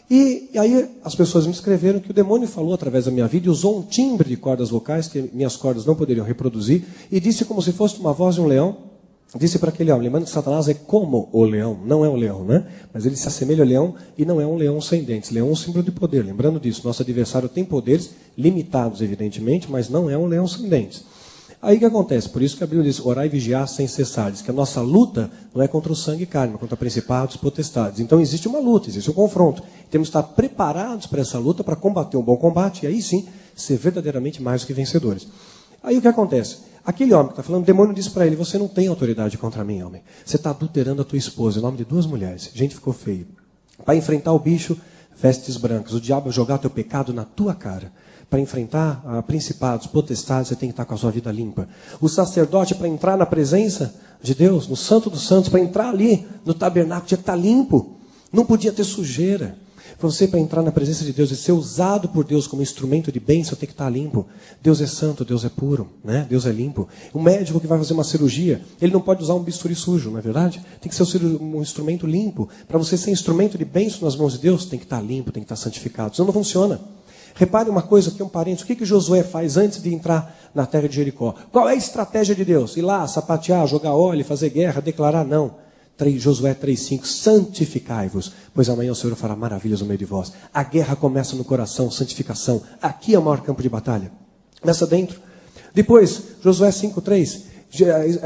E aí as pessoas me escreveram que o demônio falou através da minha vida e usou um timbre de cordas vocais que minhas cordas não poderiam reproduzir e disse como se fosse uma voz de um leão, disse para aquele homem, lembrando que Satanás é como o leão, não é um leão, né? Mas ele se assemelha ao leão e não é um leão sem dentes, leão é um símbolo de poder, lembrando disso, nosso adversário tem poderes limitados evidentemente, mas não é um leão sem dentes. Aí o que acontece? Por isso que a Bíblia diz, orar e vigiar sem cessar. Diz que a nossa luta não é contra o sangue e carne, mas contra principados e potestades. Então existe uma luta, existe um confronto. Temos que estar preparados para essa luta, para combater um bom combate, e aí sim, ser verdadeiramente mais do que vencedores. Aí o que acontece? Aquele homem que está falando, o demônio disse para ele, você não tem autoridade contra mim, homem. Você está adulterando a tua esposa, em nome de 2 mulheres. Gente, ficou feio. Para enfrentar o bicho, vestes brancas. O diabo vai jogar teu pecado na tua cara. Para enfrentar principados, potestades, você tem que estar com a sua vida limpa. O sacerdote, para entrar na presença de Deus, no Santo dos Santos, para entrar ali no tabernáculo, tinha que estar limpo. Não podia ter sujeira. Você, para entrar na presença de Deus e ser usado por Deus como instrumento de bênção, tem que estar limpo. Deus é santo, Deus é puro, né? Deus é limpo. O médico que vai fazer uma cirurgia, ele não pode usar um bisturi sujo, não é verdade? Tem que ser um instrumento limpo. Para você ser instrumento de bênção nas mãos de Deus, tem que estar limpo, tem que estar santificado. Senão não funciona. Repare uma coisa, aqui um parênteses, o que Josué faz antes de entrar na terra de Jericó? Qual é a estratégia de Deus? Ir lá, sapatear, jogar óleo, fazer guerra, declarar? Não. Josué 3,5, santificai-vos, pois amanhã o Senhor fará maravilhas no meio de vós. A guerra começa no coração, santificação. Aqui é o maior campo de batalha. Começa dentro. Depois, Josué 5,3,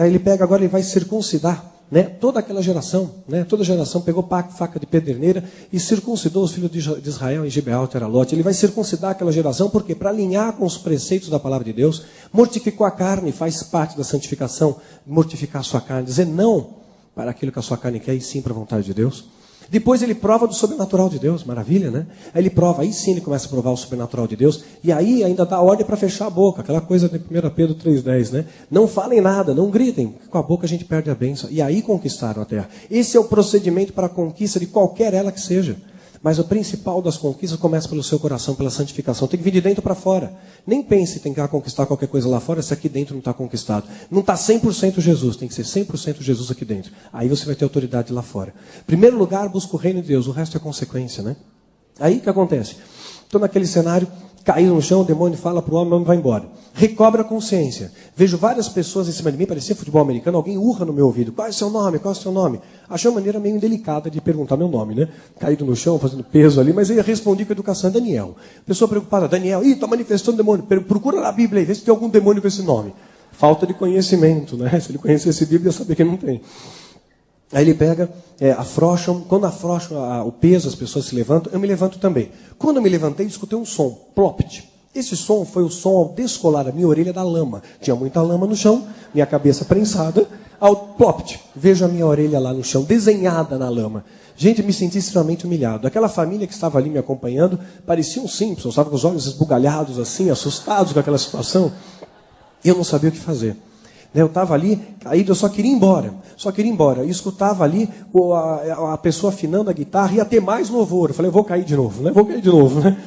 ele pega agora e vai circuncidar né? Toda aquela geração, né? Toda geração pegou faca de pederneira e circuncidou os filhos de Israel em Gibeal, Teralote. Ele vai circuncidar aquela geração, por quê? Para alinhar com os preceitos da palavra de Deus. Mortificou a carne, faz parte da santificação, mortificar a sua carne, dizer não para aquilo que a sua carne quer e sim para a vontade de Deus. Depois ele prova do sobrenatural de Deus, maravilha, né? Aí ele prova, aí sim ele começa a provar o sobrenatural de Deus, e aí ainda dá ordem para fechar a boca, aquela coisa de 1 Pedro 3,10, né? Não falem nada, não gritem, com a boca a gente perde a bênção. E aí conquistaram a terra. Esse é o procedimento para a conquista de qualquer ela que seja. Mas o principal das conquistas começa pelo seu coração, pela santificação. Tem que vir de dentro para fora. Nem pense em tentar conquistar qualquer coisa lá fora se aqui dentro não está conquistado. Não está 100% Jesus, tem que ser 100% Jesus aqui dentro. Aí você vai ter autoridade lá fora. Primeiro lugar, busca o reino de Deus, o resto é consequência, né? Aí o que acontece? Estou naquele cenário, caído no chão, o demônio fala para o homem vai embora. Recobra a consciência. Vejo várias pessoas em cima de mim, parecia futebol americano, alguém urra no meu ouvido. Qual é o seu nome? Qual é o seu nome? Achei uma maneira meio indelicada de perguntar meu nome, né? Caído no chão, fazendo peso ali, mas eu respondi com educação, Daniel. Pessoa preocupada, Daniel, está manifestando demônio. Procura na Bíblia aí, vê se tem algum demônio com esse nome. Falta de conhecimento, né? Se ele conhecesse a Bíblia, ia saber que não tem. Aí ele pega, afrouxam, quando afrouxam o peso, as pessoas se levantam, eu me levanto também. Quando eu me levantei, escutei um som, plopt. Esse som foi o som ao descolar a minha orelha da lama. Tinha muita lama no chão, minha cabeça prensada, ao plopt. Vejo a minha orelha lá no chão, desenhada na lama. Gente, me senti extremamente humilhado. Aquela família que estava ali me acompanhando, parecia um Simpsons, estava com os olhos esbugalhados assim, assustados com aquela situação. E eu não sabia o que fazer. Eu estava ali, caído, eu só queria ir embora. Só queria ir embora. E escutava ali a pessoa afinando a guitarra, ia ter mais louvor. Eu falei, eu vou cair de novo, né? Vou cair de novo, né?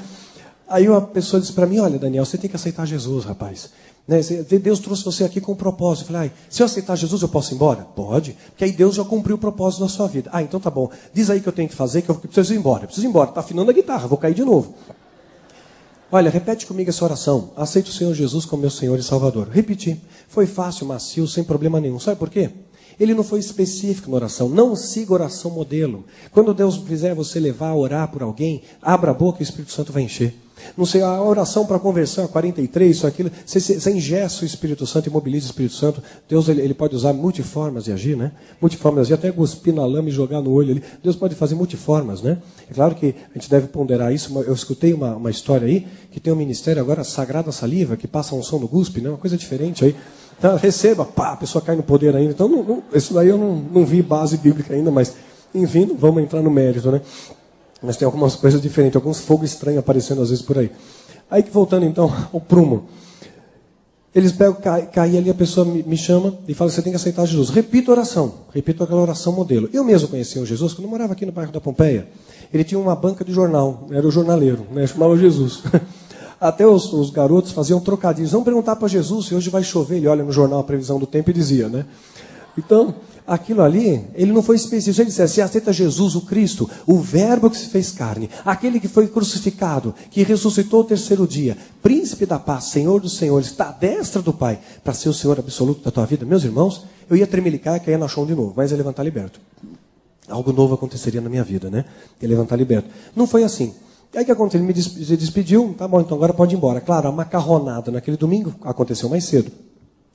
Aí a pessoa disse para mim, olha, Daniel, você tem que aceitar Jesus, rapaz. Né? Deus trouxe você aqui com um propósito. Eu falei, se eu aceitar Jesus, eu posso ir embora? Pode. Porque aí Deus já cumpriu o propósito na sua vida. Então tá bom. Diz aí que eu tenho que fazer, que eu preciso ir embora. Eu preciso ir embora. Está afinando a guitarra, vou cair de novo. Olha, repete comigo essa oração. Aceito o Senhor Jesus como meu Senhor e Salvador. Repeti. Foi fácil, macio, sem problema nenhum. Sabe por quê? Ele não foi específico na oração. Não siga oração modelo. Quando Deus fizer você levar a orar por alguém, abra a boca e o Espírito Santo vai encher. Não sei, a oração para conversão, 43, isso, aquilo, você engessa o Espírito Santo e mobiliza o Espírito Santo. Deus ele pode usar multiformas de agir, né? Multiformas de agir, até cuspir na lama e jogar no olho ali. Deus pode fazer multiformas, né? É claro que a gente deve ponderar isso. Eu escutei uma história aí, que tem um ministério agora, Sagrada Saliva, que passa a unção no guspe, né? Uma coisa diferente aí. Então, receba, pá, a pessoa cai no poder ainda. Então, isso daí eu não vi base bíblica ainda, mas, enfim, não vamos entrar no mérito, né? Mas tem algumas coisas diferentes, alguns fogos estranhos aparecendo às vezes por aí. Aí, voltando então ao prumo. Eles pegam, caem ali, a pessoa me chama e fala, você tem que aceitar Jesus. Repito a oração, repito aquela oração modelo. Eu mesmo conheci o Jesus, quando eu morava aqui no bairro da Pompeia. Ele tinha uma banca de jornal, era o jornaleiro, né? Chamava Jesus. Até os garotos faziam trocadilhos. Vamos perguntar para Jesus se hoje vai chover. Ele olha no jornal a previsão do tempo e dizia, né? Então, aquilo ali, ele não foi específico. Ele disse, se aceita Jesus, o Cristo, o verbo que se fez carne, aquele que foi crucificado, que ressuscitou o terceiro dia, príncipe da paz, Senhor dos senhores, está à destra do Pai, para ser o Senhor absoluto da tua vida. Meus irmãos, eu ia tremelicar e cair no chão de novo, mas ia levantar liberto. Algo novo aconteceria na minha vida, né? Ia levantar liberto. Não foi assim. Aí o que aconteceu? Ele me despediu, tá bom, então agora pode ir embora. Claro, a macarronada naquele domingo aconteceu mais cedo.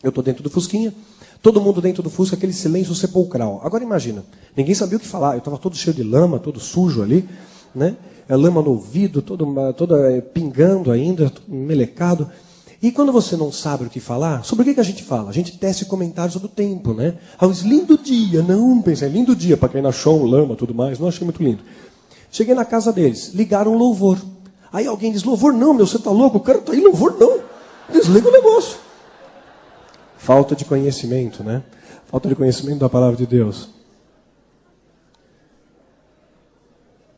Eu estou dentro do Fusquinha, todo mundo dentro do Fusca, aquele silêncio sepulcral. Agora imagina, ninguém sabia o que falar, eu estava todo cheio de lama, todo sujo ali, né? Lama no ouvido, todo pingando ainda, todo melecado. E quando você não sabe o que falar, sobre o que a gente fala? A gente tece comentários sobre o tempo, né? Lindo dia, não, pensei, lindo dia para cair na chão, lama, tudo mais, não achei muito lindo. Cheguei na casa deles, ligaram louvor. Aí alguém diz, louvor não, meu, você está louco? O cara está aí, louvor não. Desliga o negócio. Falta de conhecimento, né? Falta de conhecimento da palavra de Deus.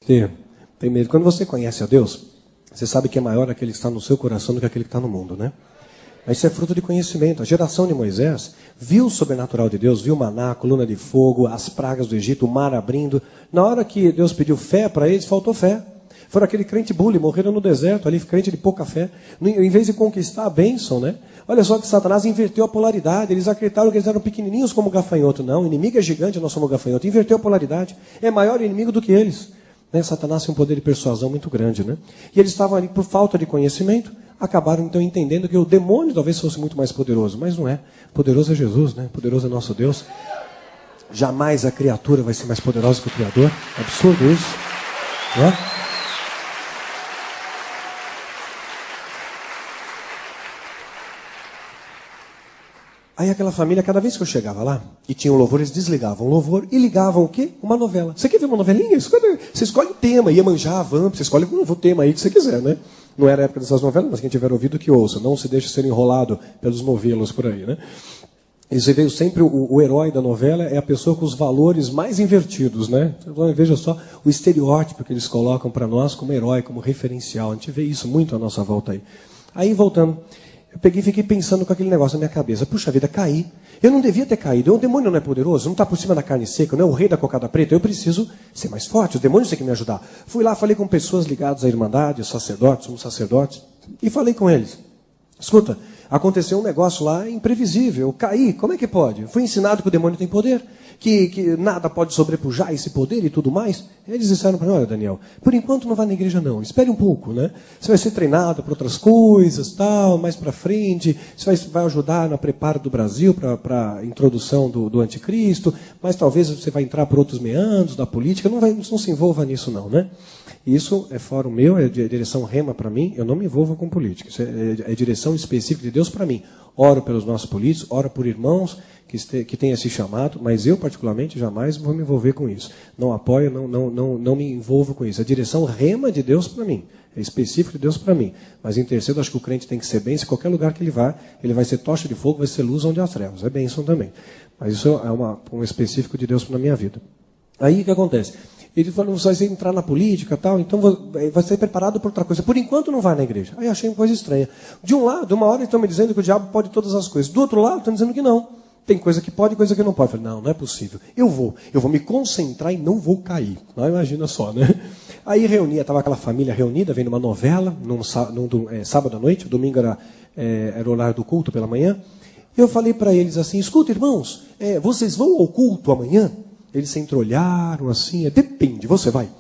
Tem medo. Quando você conhece a Deus, você sabe que é maior aquele que está no seu coração do que aquele que está no mundo, né? Mas isso é fruto de conhecimento. A geração de Moisés viu o sobrenatural de Deus, viu o maná, a coluna de fogo, as pragas do Egito, o mar abrindo. Na hora que Deus pediu fé para eles, faltou fé. Foram aquele crente bully, morreram no deserto, ali crente de pouca fé. Em vez de conquistar a bênção, né? Olha só que Satanás inverteu a polaridade. Eles acreditaram que eles eram pequenininhos como gafanhoto. Não, o inimigo é gigante, nós somos gafanhoto. Inverteu a polaridade. É maior inimigo do que eles. Né? Satanás tem um poder de persuasão muito grande, né? E eles estavam ali por falta de conhecimento. Acabaram então entendendo que o demônio talvez fosse muito mais poderoso, mas não é. Poderoso é Jesus, né? Poderoso é nosso Deus. Jamais a criatura vai ser mais poderosa que o Criador. Absurdo isso, né? Aí aquela família, cada vez que eu chegava lá, e tinha um louvor, eles desligavam o louvor e ligavam o quê? Uma novela. Você quer ver uma novelinha? Você escolhe o tema, Iemanjá, Vamp, você escolhe o tema aí que você quiser, né? Não era a época dessas novelas, mas quem tiver ouvido que ouça. Não se deixe ser enrolado pelos novelos por aí, né? E você veio sempre, o herói da novela é a pessoa com os valores mais invertidos, né? Então, veja só o estereótipo que eles colocam para nós como herói, como referencial. A gente vê isso muito à nossa volta aí. Aí, voltando, eu peguei e fiquei pensando com aquele negócio na minha cabeça. Puxa vida, caí. Eu não devia ter caído. O demônio não é poderoso, não está por cima da carne seca, não é o rei da cocada preta. Eu preciso ser mais forte, os demônios têm que me ajudar. Fui lá, falei com pessoas ligadas à Irmandade, sacerdotes, somos sacerdotes, e falei com eles. Escuta, aconteceu um negócio lá imprevisível, eu caí, como é que pode? Fui ensinado que o demônio tem poder, que nada pode sobrepujar esse poder e tudo mais. Eles disseram para mim, olha Daniel, por enquanto não vá na igreja não, espere um pouco, né? Você vai ser treinado para outras coisas, tal, mais para frente, você vai ajudar no preparo do Brasil para a introdução do anticristo, mas talvez você vai entrar por outros meandros da política, não se envolva nisso não, né? Isso é fórum meu, é direção rema para mim, eu não me envolvo com política, isso é direção específica de Deus para mim. Oro pelos nossos políticos, oro por irmãos que têm esse chamado, mas eu particularmente jamais vou me envolver com isso. Não apoio, não me envolvo com isso. A direção rema de Deus para mim, é específico de Deus para mim. Mas em terceiro, acho que o crente tem que ser bênção, qualquer lugar que ele vai ser tocha de fogo, vai ser luz onde há trevas, é bênção também. Mas isso é um específico de Deus na minha vida. Aí o que acontece? Ele falou, você vai entrar na política e tal, então vai ser preparado para outra coisa. Por enquanto não vai na igreja. Aí eu achei uma coisa estranha. De um lado, uma hora estão me dizendo que o diabo pode todas as coisas. Do outro lado, estão dizendo que não. Tem coisa que pode e coisa que não pode. Eu falei, não é possível. Eu vou me concentrar e não vou cair. Não, imagina só, né? Aí estava aquela família reunida, vendo uma novela, sábado à noite, domingo era o horário do culto pela manhã. Eu falei para eles assim, escuta irmãos, vocês vão ao culto amanhã? Eles se entreolharam assim, depende, você vai? Aí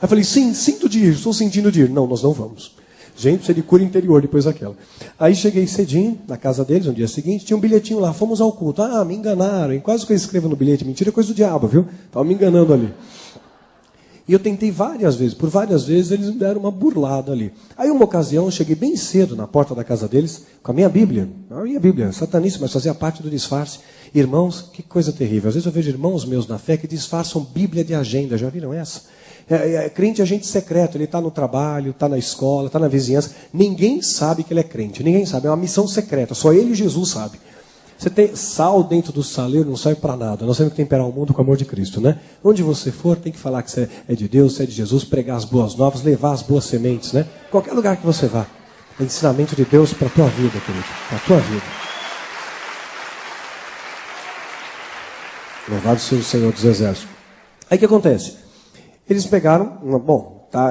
eu falei, sim, sinto de ir, estou sentindo de ir. Não, nós não vamos. Gente, precisa de cura interior depois daquela. Aí cheguei cedinho, na casa deles, no dia seguinte, tinha um bilhetinho lá, fomos ao culto. Ah, me enganaram, quase que eu escrevo no bilhete, mentira, é coisa do diabo, viu? Estava me enganando ali. E eu tentei várias vezes, por várias vezes eles me deram uma burlada ali. Aí uma ocasião, eu cheguei bem cedo na porta da casa deles, com a minha Bíblia, sataníssima, mas fazia parte do disfarce. Irmãos, que coisa terrível. Às vezes eu vejo irmãos meus na fé que disfarçam Bíblia de agenda, já viram essa? Crente é agente secreto, ele está no trabalho, está na escola, está na vizinhança. Ninguém sabe que ele é crente, ninguém sabe, é uma missão secreta, só ele e Jesus sabe. Você tem sal dentro do saleiro, não serve para nada. Nós temos que temperar o mundo com o amor de Cristo, né? Onde você for, tem que falar que você é de Deus, você é de Jesus, pregar as boas novas, levar as boas sementes, né? Qualquer lugar que você vá. É ensinamento de Deus para a tua vida, querido. Para a tua vida. Louvado seja o Senhor dos Exércitos. Aí o que acontece? Eles pegaram,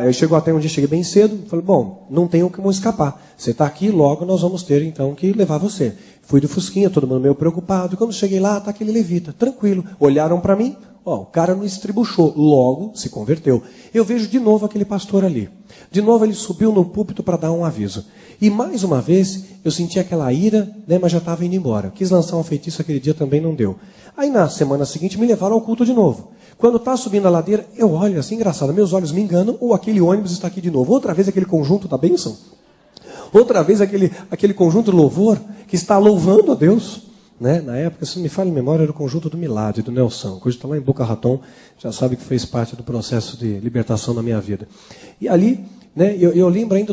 eu chegou até um dia, cheguei bem cedo, falei, não tem como escapar. Você está aqui, logo nós vamos ter então que levar você. Fui do Fusquinha, todo mundo meio preocupado, e quando cheguei lá, está aquele levita, tranquilo. Olharam para mim, o cara não estribuchou, logo se converteu. Eu vejo de novo aquele pastor ali. De novo ele subiu no púlpito para dar um aviso. E mais uma vez, eu senti aquela ira, né, mas já estava indo embora. Quis lançar um feitiço aquele dia, também não deu. Aí na semana seguinte me levaram ao culto de novo. Quando está subindo a ladeira, eu olho assim, engraçado, meus olhos me enganam, ou aquele ônibus está aqui de novo. Outra vez aquele conjunto da bênção. Outra vez aquele conjunto de louvor que está louvando a Deus. Né? Na época, se não me falha em memória, era o conjunto do Milad, do Nelson. Hoje está lá em Boca Raton, já sabe que fez parte do processo de libertação da minha vida. E ali, né, eu lembro ainda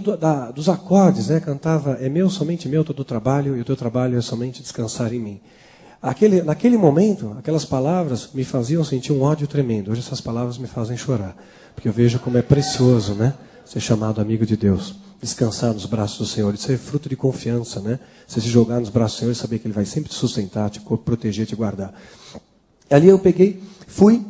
dos acordes, né? Cantava, é meu, somente meu, todo o trabalho, e o teu trabalho é somente descansar em mim. Naquele momento, aquelas palavras me faziam sentir um ódio tremendo. Hoje essas palavras me fazem chorar, porque eu vejo como é precioso, né, ser chamado amigo de Deus. Descansar nos braços do Senhor, isso é fruto de confiança, né? Você se jogar nos braços do Senhor e saber que Ele vai sempre te sustentar, te proteger, te guardar. Ali eu peguei, fui,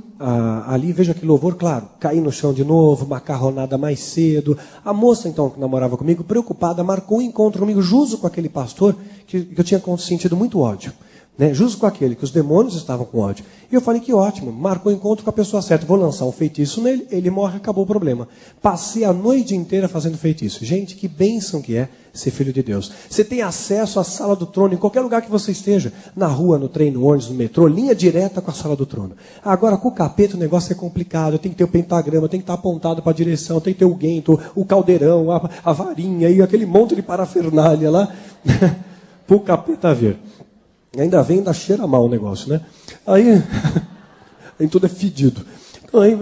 ali vejo aquele louvor, claro, caí no chão de novo, macarronada mais cedo. A moça então que namorava comigo, preocupada, marcou um encontro comigo, justo com aquele pastor, que eu tinha sentido muito ódio. né? Justo com aquele que os demônios estavam com ódio. E eu falei, que ótimo, marcou o encontro com a pessoa certa, vou lançar um feitiço nele, ele morre, acabou o problema. Passei a noite inteira fazendo feitiço. Gente, que bênção que é ser filho de Deus. Você tem acesso à sala do trono em qualquer lugar que você esteja, na rua, no trem, no ônibus, no metrô, linha direta com a sala do trono. Agora, com o capeta o negócio é complicado, tem que ter o pentagrama, tem que estar apontado para a direção, tem que ter o guento, o caldeirão, a varinha e aquele monte de parafernália lá, para o capeta ver. Ainda vem, ainda cheira mal o negócio, né? Aí tudo é fedido. Então aí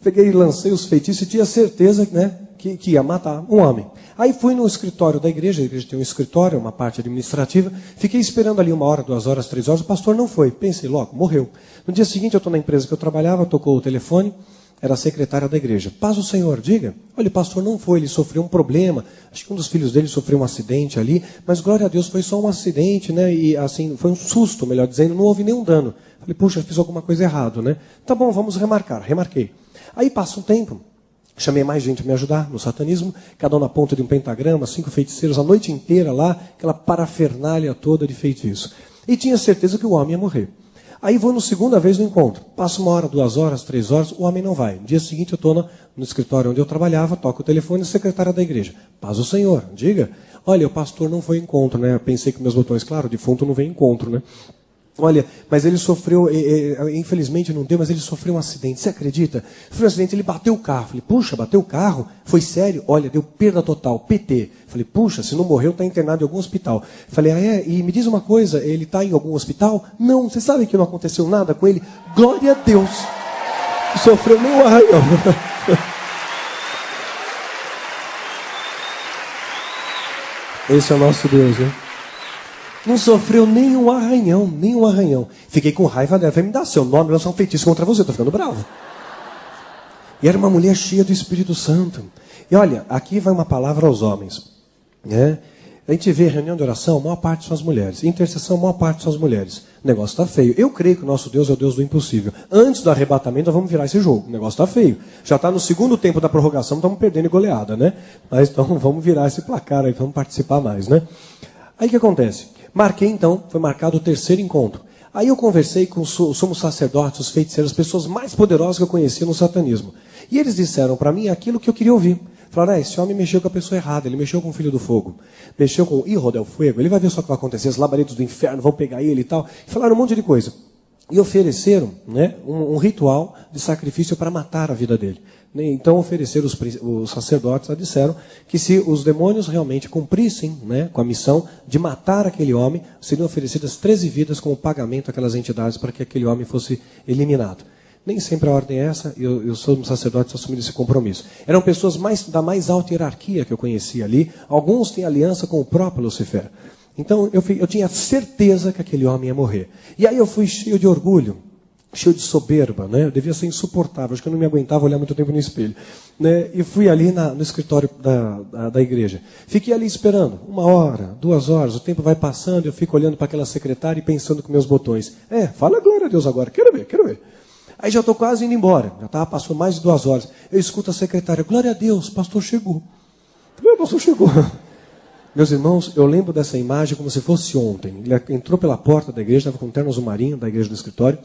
peguei e lancei os feitiços e tinha certeza, né, que ia matar um homem. Aí fui no escritório da igreja, a igreja tem um escritório, uma parte administrativa, fiquei esperando ali 1 hora, 2 horas, 3 horas, o pastor não foi. Pensei, logo, morreu. No dia seguinte eu estou na empresa que eu trabalhava, tocou o telefone, era a secretária da igreja. Paz o Senhor, diga. Olha, o pastor não foi, ele sofreu um problema. Acho que um dos filhos dele sofreu um acidente ali, mas glória a Deus, foi só um acidente, né? E assim, foi um susto, melhor dizendo, não houve nenhum dano. Falei, puxa, fiz alguma coisa errada, né? Tá bom, vamos remarcar. Remarquei. Aí passa um tempo, chamei mais gente para me ajudar no satanismo, cada um na ponta de um pentagrama, 5 feiticeiros a noite inteira lá, aquela parafernália toda de feitiço. E tinha certeza que o homem ia morrer. Aí vou na segunda vez no encontro. Passa 1 hora, 2 horas, 3 horas, o homem não vai. No dia seguinte eu estou no escritório onde eu trabalhava, toco o telefone, secretária da igreja. Paz o Senhor, diga. Olha, o pastor não foi encontro, né? Eu pensei que meus botões, claro, defunto não vem encontro, né? Olha, mas ele sofreu, infelizmente não deu, mas ele sofreu um acidente. Você acredita? Foi um acidente, ele bateu o carro. Falei, puxa, bateu o carro? Foi sério? Olha, deu perda total, PT. Falei, puxa, se não morreu, está internado em algum hospital. Falei, e me diz uma coisa, ele está em algum hospital? Não, você sabe que não aconteceu nada com ele? Glória a Deus. Não sofreu nem um arranhão. Esse é o nosso Deus, né? Não sofreu nenhum arranhão, nenhum arranhão. Fiquei com raiva dela. Falei, me dá seu nome, lançar um feitiço contra você. Estou ficando bravo. E era uma mulher cheia do Espírito Santo. E olha, aqui vai uma palavra aos homens. Né? A gente vê reunião de oração, a maior parte são as mulheres. Intercessão, a maior parte são as mulheres. O negócio está feio. Eu creio que o nosso Deus é o Deus do impossível. Antes do arrebatamento, nós vamos virar esse jogo. O negócio está feio. Já está no segundo tempo da prorrogação, estamos perdendo e goleada, né? Mas então vamos virar esse placar aí, vamos participar mais, né? Aí o que acontece? Marquei então, foi marcado o 3º encontro. Aí eu conversei com os somos sacerdotes, os feiticeiros, as pessoas mais poderosas que eu conhecia no satanismo. E eles disseram para mim aquilo que eu queria ouvir. Falaram, esse homem mexeu com a pessoa errada, ele mexeu com o filho do fogo. Mexeu com o Hijo del Fuego, ele vai ver só o que vai acontecer, os labaredos do inferno vão pegar ele e tal. E falaram um monte de coisa. E ofereceram, né, um ritual de sacrifício para matar a vida dele. Então ofereceram os sacerdotes, disseram que se os demônios realmente cumprissem, né, com a missão de matar aquele homem, seriam oferecidas 13 vidas como pagamento àquelas entidades para que aquele homem fosse eliminado. Nem sempre a ordem é essa, e os sacerdotes assumiram esse compromisso. Eram pessoas da mais alta hierarquia que eu conhecia ali, alguns têm aliança com o próprio Lucifer. Então eu tinha certeza que aquele homem ia morrer. E aí eu fui cheio de orgulho, cheio de soberba, né? Eu devia ser insuportável, acho que eu não me aguentava olhar muito tempo no espelho. Né? E fui ali no escritório da igreja. Fiquei ali esperando, 1 hora, 2 horas, o tempo vai passando, eu fico olhando para aquela secretária e pensando com meus botões. Fala glória a Deus agora, quero ver. Aí já estou quase indo embora, passou mais de 2 horas. Eu escuto a secretária, glória a Deus, o pastor chegou. O pastor chegou. Meus irmãos, eu lembro dessa imagem como se fosse ontem. Ele entrou pela porta da igreja, estava com um terno azul marinho, da igreja do escritório,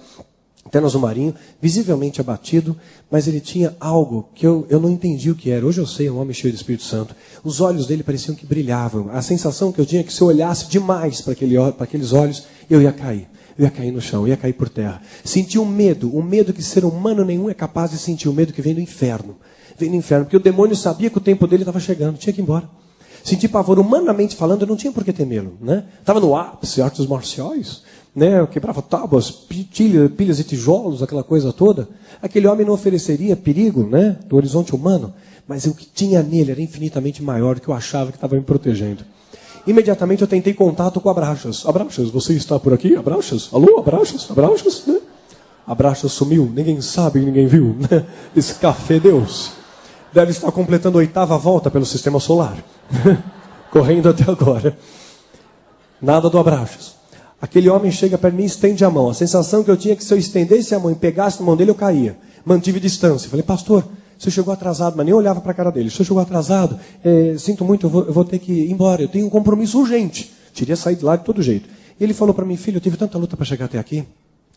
terno azul marinho, visivelmente abatido, mas ele tinha algo que eu não entendi o que era. Hoje eu sei, um homem cheio do Espírito Santo. Os olhos dele pareciam que brilhavam. A sensação que eu tinha é que se eu olhasse demais para aqueles olhos, eu ia cair. Eu ia cair no chão, eu ia cair por terra. Senti um medo que ser humano nenhum é capaz de sentir, o medo que vem do inferno. Vem do inferno, porque o demônio sabia que o tempo dele estava chegando, tinha que ir embora. Senti pavor, humanamente falando, eu não tinha por que ter medo. Né? Estava no ápice, artes marciais, né? Eu quebrava tábuas, pilhas e tijolos, aquela coisa toda. Aquele homem não ofereceria perigo, né, do horizonte humano, mas o que tinha nele era infinitamente maior do que eu achava que estava me protegendo. Imediatamente eu tentei contato com Abraxas. Abraxas, você está por aqui? Abraxas? Alô, Abraxas? Abraxas? Né? Abraxas sumiu, ninguém sabe, ninguém viu. Né? Esse café Deus deve estar completando a 8ª volta pelo sistema solar. Correndo até agora. Nada do Abraxas. Aquele homem chega perto de mim e estende a mão. A sensação que eu tinha é que se eu estendesse a mão e pegasse na mão dele, eu caía. Mantive distância. Falei, pastor, você chegou atrasado, mas nem olhava para a cara dele. Você chegou atrasado, sinto muito, eu vou ter que ir embora. Eu tenho um compromisso urgente. Teria saído de lá de todo jeito. Ele falou para mim, filho, eu tive tanta luta para chegar até aqui.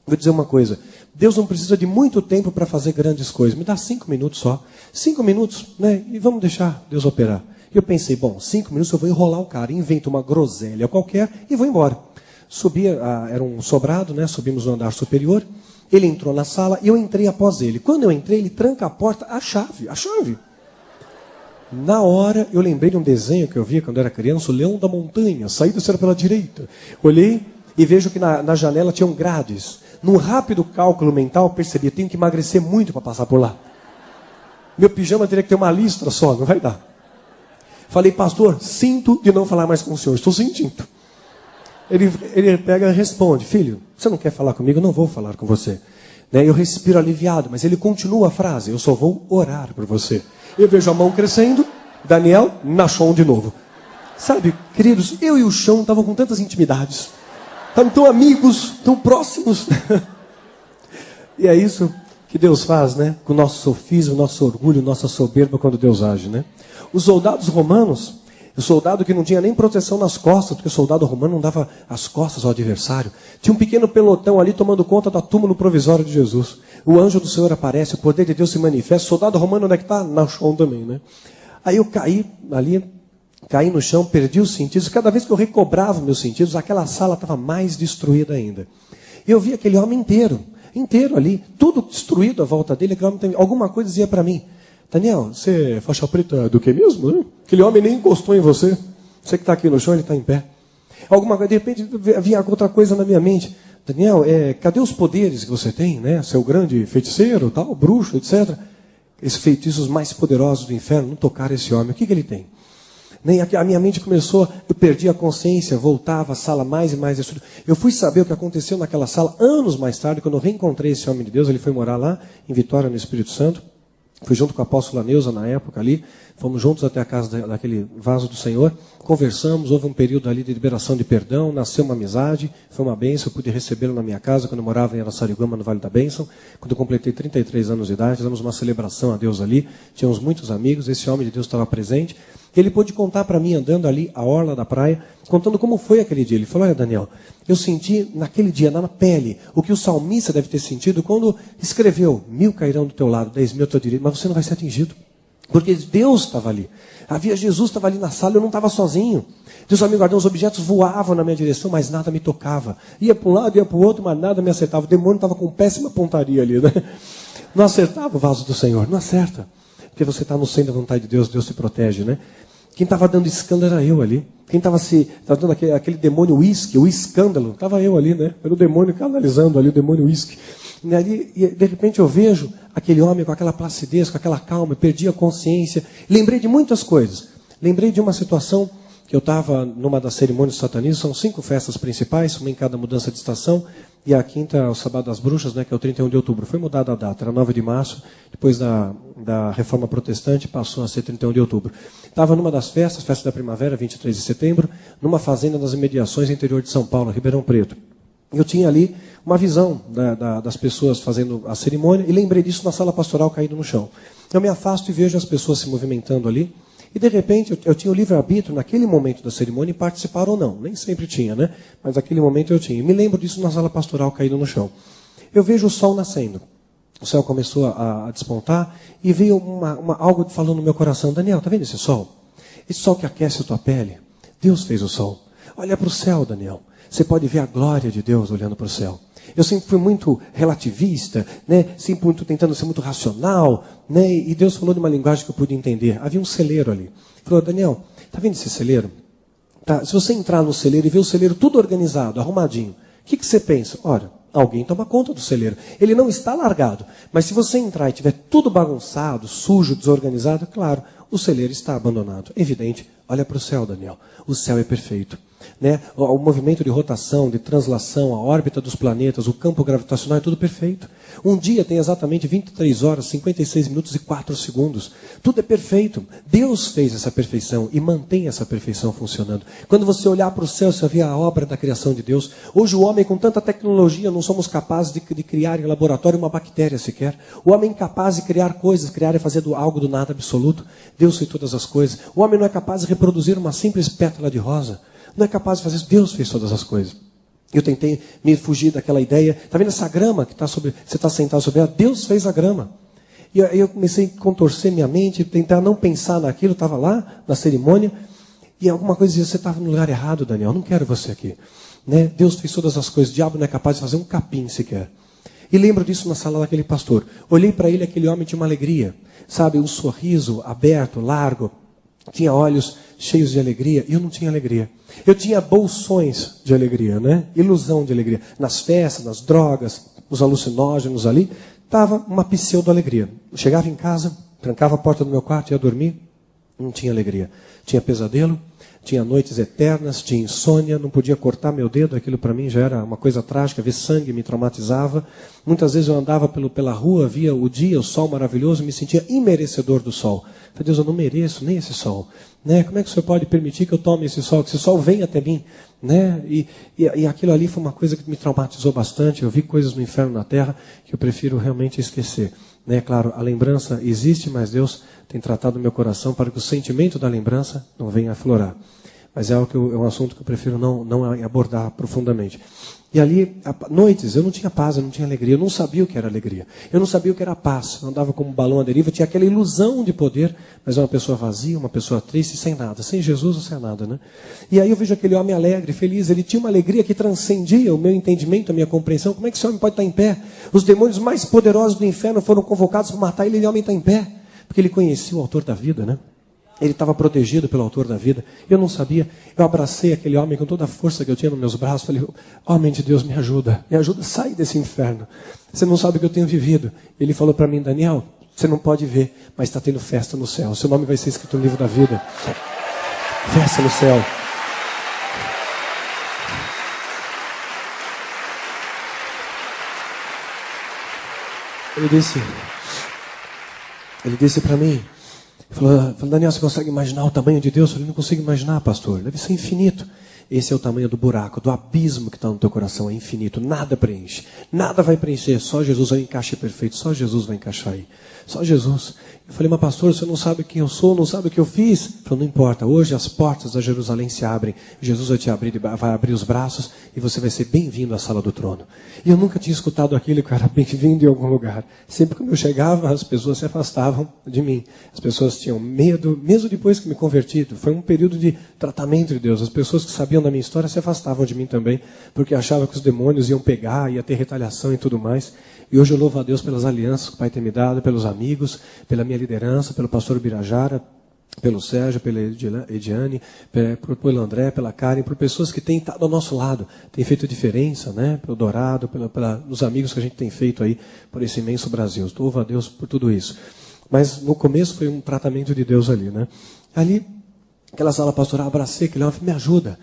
Vou dizer uma coisa, Deus não precisa de muito tempo para fazer grandes coisas. Me dá 5 minutos só. 5 minutos, né? E vamos deixar Deus operar. E eu pensei, bom, 5 minutos eu vou enrolar o cara, invento uma groselha qualquer e vou embora. Subi, era um sobrado, né? Subimos no andar superior. Ele entrou na sala e eu entrei após ele. Quando eu entrei, ele tranca a porta, a chave. Na hora, eu lembrei de um desenho que eu via quando eu era criança, o Leão da Montanha, saída era pela direita. Olhei e vejo que na janela tinham grades. Num rápido cálculo mental, percebi, eu tenho que emagrecer muito para passar por lá. Meu pijama teria que ter uma listra só, não vai dar. Falei, pastor, sinto de não falar mais com o senhor, estou sentindo. Ele pega e responde, filho, você não quer falar comigo? Eu não vou falar com você. Eu respiro aliviado, mas ele continua a frase, eu só vou orar por você. Eu vejo a mão crescendo, Daniel, na chão de novo. Sabe, queridos, eu e o chão estavam com tantas intimidades. Estavam tão amigos, tão próximos. E é isso que Deus faz, né? Com o nosso sofismo, o nosso orgulho, nossa soberba quando Deus age, né? Os soldados romanos, o soldado que não tinha nem proteção nas costas, porque o soldado romano não dava as costas ao adversário. Tinha um pequeno pelotão ali tomando conta da túmulo provisório de Jesus. O anjo do Senhor aparece, o poder de Deus se manifesta. O soldado romano onde é que está? Na chão também, né? Aí eu caí ali, caí no chão, perdi os sentidos. Cada vez que eu recobrava meus sentidos, aquela sala estava mais destruída ainda. E eu vi aquele homem inteiro ali, tudo destruído à volta dele. Alguma coisa dizia para mim, Daniel, você é faixa preta do que mesmo? Né? Aquele homem nem encostou em você. Você que está aqui no chão, ele está em pé. Alguma coisa, de repente, havia outra coisa na minha mente. Daniel, cadê os poderes que você tem? Né? Você é o grande feiticeiro, tal, bruxo, etc. Esses feitiços mais poderosos do inferno não tocaram esse homem. O que ele tem? A minha mente começou, eu perdi a consciência, voltava a sala mais e mais estudo. Eu fui saber o que aconteceu naquela sala anos mais tarde, quando eu reencontrei esse homem de Deus. Ele foi morar lá, em Vitória, no Espírito Santo. Fui junto com a apóstola Neuza na época ali, fomos juntos até a casa daquele vaso do Senhor, conversamos, houve um período ali de liberação de perdão, nasceu uma amizade, foi uma bênção, eu pude recebê-lo na minha casa quando eu morava em Araçariguama, no Vale da Bênção. Quando eu completei 33 anos de idade, fizemos uma celebração a Deus ali, tínhamos muitos amigos, esse homem de Deus estava presente. Ele pôde contar para mim, andando ali, a orla da praia, contando como foi aquele dia. Ele falou, olha Daniel, eu senti naquele dia, na pele, o que o salmista deve ter sentido quando escreveu, 1000 cairão do teu lado, 10.000 ao teu direito, mas você não vai ser atingido. Porque Deus estava ali. Jesus estava ali na sala, eu não estava sozinho. Deus, amigo, guardou, os objetos voavam na minha direção, mas nada me tocava. Ia para um lado, ia para o outro, mas nada me acertava. O demônio estava com péssima pontaria ali, né? Não acertava o vaso do Senhor, não acerta. Porque você está no centro da vontade de Deus, Deus te protege, né? Quem estava dando escândalo era eu ali. Quem estava dando aquele demônio uísque, o escândalo, estava eu ali, né? Era o demônio canalizando ali, o demônio uísque. E de repente eu vejo aquele homem com aquela placidez, com aquela calma, perdi a consciência. Lembrei de muitas coisas. Lembrei de uma situação que eu estava numa das cerimônias do satanismo, são 5 festas principais, uma em cada mudança de estação, e a quinta é o Sábado das Bruxas, né, que é o 31 de outubro. Foi mudada a data, era 9 de março, depois da Reforma Protestante, passou a ser 31 de outubro. Estava numa das festas, festa da primavera, 23 de setembro, numa fazenda nas imediações do interior de São Paulo, Ribeirão Preto. Eu tinha ali uma visão das pessoas fazendo a cerimônia, e lembrei disso na sala pastoral caído no chão. Eu me afasto e vejo as pessoas se movimentando ali, e de repente eu tinha o livre-arbítrio naquele momento da cerimônia em participar ou não. Nem sempre tinha, né? Mas naquele momento eu tinha. E me lembro disso na sala pastoral caído no chão. Eu vejo o sol nascendo. O céu começou a despontar e veio algo falando no meu coração. Daniel, tá vendo esse sol? Esse sol que aquece a tua pele. Deus fez o sol. Olha para o céu, Daniel. Você pode ver a glória de Deus olhando para o céu. Eu sempre fui muito relativista, né? Sempre tentando ser muito racional, né? E Deus falou de uma linguagem que eu pude entender. Havia um celeiro ali. Ele falou, Daniel, tá vendo esse celeiro? Tá, se você entrar no celeiro e ver o celeiro tudo organizado, arrumadinho, o que você pensa? Ora, alguém toma conta do celeiro. Ele não está largado. Mas se você entrar e tiver tudo bagunçado, sujo, desorganizado, claro, o celeiro está abandonado. Evidente. Olha para o céu, Daniel. O céu é perfeito. Né? O movimento de rotação, de translação, a órbita dos planetas, o campo gravitacional é tudo perfeito. Um dia tem exatamente 23 horas, 56 minutos e 4 segundos. Tudo é perfeito. Deus fez essa perfeição e mantém essa perfeição funcionando. Quando você olhar para o céu, você vê a obra da criação de Deus. Hoje o homem, com tanta tecnologia, não somos capazes de criar em laboratório uma bactéria sequer. O homem é incapaz de criar coisas, criar e fazer algo do nada absoluto. Deus fez todas as coisas. O homem não é capaz de reproduzir uma simples pétala de rosa. Não é capaz de fazer isso. Deus fez todas as coisas. Eu tentei me fugir daquela ideia. Está vendo essa grama que você está sentado sobre ela? Deus fez a grama. E aí eu comecei a contorcer minha mente, tentar não pensar naquilo. Estava lá na cerimônia e alguma coisa dizia, você estava no lugar errado, Daniel. Não quero você aqui. Né? Deus fez todas as coisas. O diabo não é capaz de fazer um capim sequer. E lembro disso na sala daquele pastor. Olhei para ele, aquele homem tinha uma alegria. Sabe, um sorriso aberto, largo. Tinha olhos cheios de alegria, e eu não tinha alegria. Eu tinha bolsões de alegria, né? Ilusão de alegria. Nas festas, nas drogas, nos alucinógenos ali, estava uma pseudo-alegria. Eu chegava em casa, trancava a porta do meu quarto e ia dormir, não tinha alegria. Tinha pesadelo, tinha noites eternas, tinha insônia, não podia cortar meu dedo, aquilo para mim já era uma coisa trágica, ver sangue me traumatizava. Muitas vezes eu andava pela rua, via o dia, o sol maravilhoso, me sentia imerecedor do sol. Falei, Deus, eu não mereço nem esse sol. Né? Como é que o Senhor pode permitir que eu tome esse sol, que esse sol venha até mim? Né? E aquilo ali foi uma coisa que me traumatizou bastante. Eu vi coisas no inferno na terra que eu prefiro realmente esquecer. Né? Claro, a lembrança existe, mas Deus tem tratado o meu coração para que o sentimento da lembrança não venha aflorar. Mas é um assunto que eu prefiro não abordar profundamente. E ali, noites, eu não tinha paz, eu não tinha alegria, eu não sabia o que era alegria. Eu não sabia o que era paz. Eu andava como um balão à deriva, tinha aquela ilusão de poder, mas é uma pessoa vazia, uma pessoa triste, sem nada. Sem Jesus, sem nada, né? E aí eu vejo aquele homem alegre, feliz, ele tinha uma alegria que transcendia o meu entendimento, a minha compreensão. Como é que esse homem pode estar em pé? Os demônios mais poderosos do inferno foram convocados para matar ele, e o homem está em pé. Porque ele conhecia o autor da vida, né? Ele estava protegido pelo autor da vida. Eu não sabia. Eu abracei aquele homem com toda a força que eu tinha nos meus braços. Falei, homem de Deus, me ajuda a sair desse inferno. Você não sabe o que eu tenho vivido. Ele falou para mim, Daniel, você não pode ver, mas está tendo festa no céu. Seu nome vai ser escrito no livro da vida. Festa no céu. Ele disse para mim, falou, Daniel, você consegue imaginar o tamanho de Deus? Eu falei, não consigo imaginar, pastor. Deve ser infinito. Esse é o tamanho do buraco, do abismo que está no teu coração. É infinito. Nada preenche. Nada vai preencher. Só Jesus é o encaixe perfeito. Só Jesus vai encaixar aí. Só Jesus. Eu falei, mas pastor, você não sabe quem eu sou, não sabe o que eu fiz? Ele falou, não importa. Hoje as portas da Jerusalém se abrem. Jesus vai abrir os braços e você vai ser bem-vindo à sala do trono. E eu nunca tinha escutado aquilo que eu era bem-vindo em algum lugar. Sempre que eu chegava, as pessoas se afastavam de mim. As pessoas tinham medo, mesmo depois que me converti. Foi um período de tratamento de Deus. As pessoas que sabiam da minha história se afastavam de mim também, porque achavam que os demônios iam pegar, ia ter retaliação e tudo mais. E hoje eu louvo a Deus pelas alianças que o Pai tem me dado, pelos amigos, pela minha liderança, pelo pastor Birajara, pelo Sérgio, pela Ediane, pelo André, pela Karen, por pessoas que têm estado ao nosso lado, têm feito diferença, né? Pelo Dourado, pelos amigos que a gente tem feito aí por esse imenso Brasil. Louvo a Deus por tudo isso. Mas no começo foi um tratamento de Deus ali, né? Ali, aquela sala pastoral, abracei aquele homem, me ajuda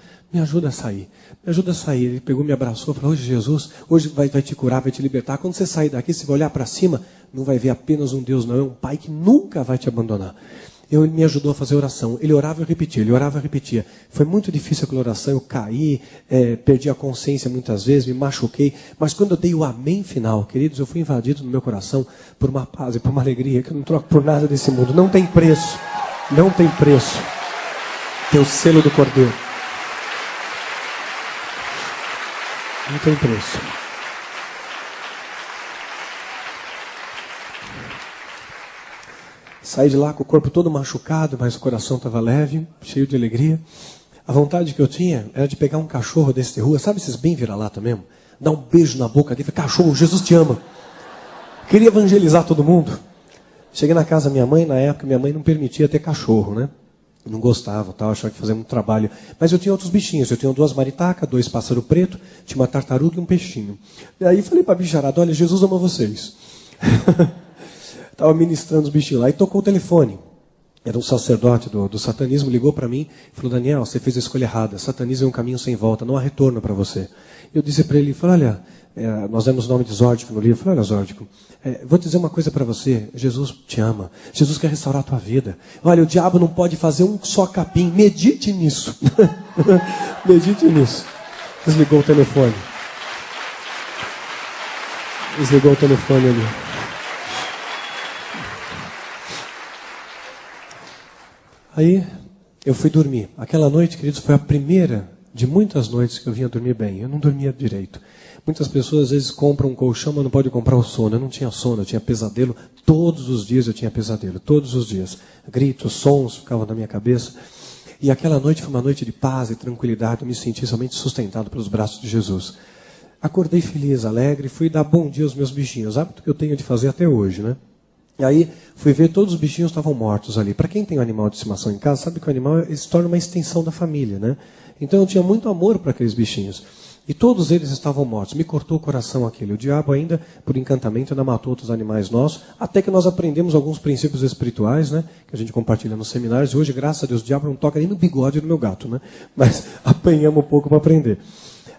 a sair. Me ajuda a sair. Ele pegou, me abraçou, falou, hoje Jesus, hoje vai te curar, vai te libertar. Quando você sair daqui, você vai olhar para cima, não vai ver apenas um Deus, não. É um Pai que nunca vai te abandonar. Ele me ajudou a fazer oração. Ele orava e eu repetia, ele orava e eu repetia. Foi muito difícil aquela oração, eu caí, perdi a consciência muitas vezes, me machuquei. Mas quando eu dei o amém final, queridos, eu fui invadido no meu coração por uma paz e por uma alegria que eu não troco por nada desse mundo. Não tem preço. Não tem preço. Tem o selo do Cordeiro. Não tem preço. Saí de lá com o corpo todo machucado, mas o coração estava leve, cheio de alegria. A vontade que eu tinha era de pegar um cachorro desse de rua, sabe esses bem vira-lata mesmo? Dar um beijo na boca dele, cachorro, Jesus te ama. Queria evangelizar todo mundo. Cheguei na casa da minha mãe, na época minha mãe não permitia ter cachorro, né? Não gostava, tal, achava que fazia muito trabalho. Mas eu tinha outros bichinhos. Eu tinha 2 maritacas, 2 pássaros pretos, tinha uma tartaruga e um peixinho. E aí falei para a bicharada, olha, Jesus ama vocês. Estava ministrando os bichinhos lá e tocou o telefone. Era um sacerdote do satanismo, ligou para mim e falou, Daniel, você fez a escolha errada. Satanismo é um caminho sem volta, não há retorno para você. Eu disse para ele, falei, olha, nós demos o nome de Zórdico no livro. Eu falei, olha, Zórdico, vou dizer uma coisa para você. Jesus te ama. Jesus quer restaurar a tua vida. Olha, o diabo não pode fazer um só capim. Medite nisso. Medite nisso. Desligou o telefone. Desligou o telefone ali. Aí eu fui dormir. Aquela noite, queridos, foi a primeira de muitas noites que eu vinha dormir bem. Eu não dormia direito. Muitas pessoas às vezes compram um colchão, mas não pode comprar o sono. Eu não tinha sono, eu tinha pesadelo. Todos os dias eu tinha pesadelo, todos os dias. Gritos, sons ficavam na minha cabeça. E aquela noite foi uma noite de paz e tranquilidade. Eu me senti somente sustentado pelos braços de Jesus. Acordei feliz, alegre, fui dar bom dia aos meus bichinhos. Hábito que eu tenho de fazer até hoje, né? E aí fui ver, todos os bichinhos estavam mortos ali. Para quem tem um animal de estimação em casa, sabe que o animal se torna uma extensão da família, né? Então eu tinha muito amor para aqueles bichinhos. E todos eles estavam mortos. Me cortou o coração aquele. O diabo ainda, por encantamento, ainda matou outros animais nossos. Até que nós aprendemos alguns princípios espirituais, né? Que a gente compartilha nos seminários. E hoje, graças a Deus, o diabo não toca nem no bigode do meu gato, né? Mas apanhamos um pouco para aprender.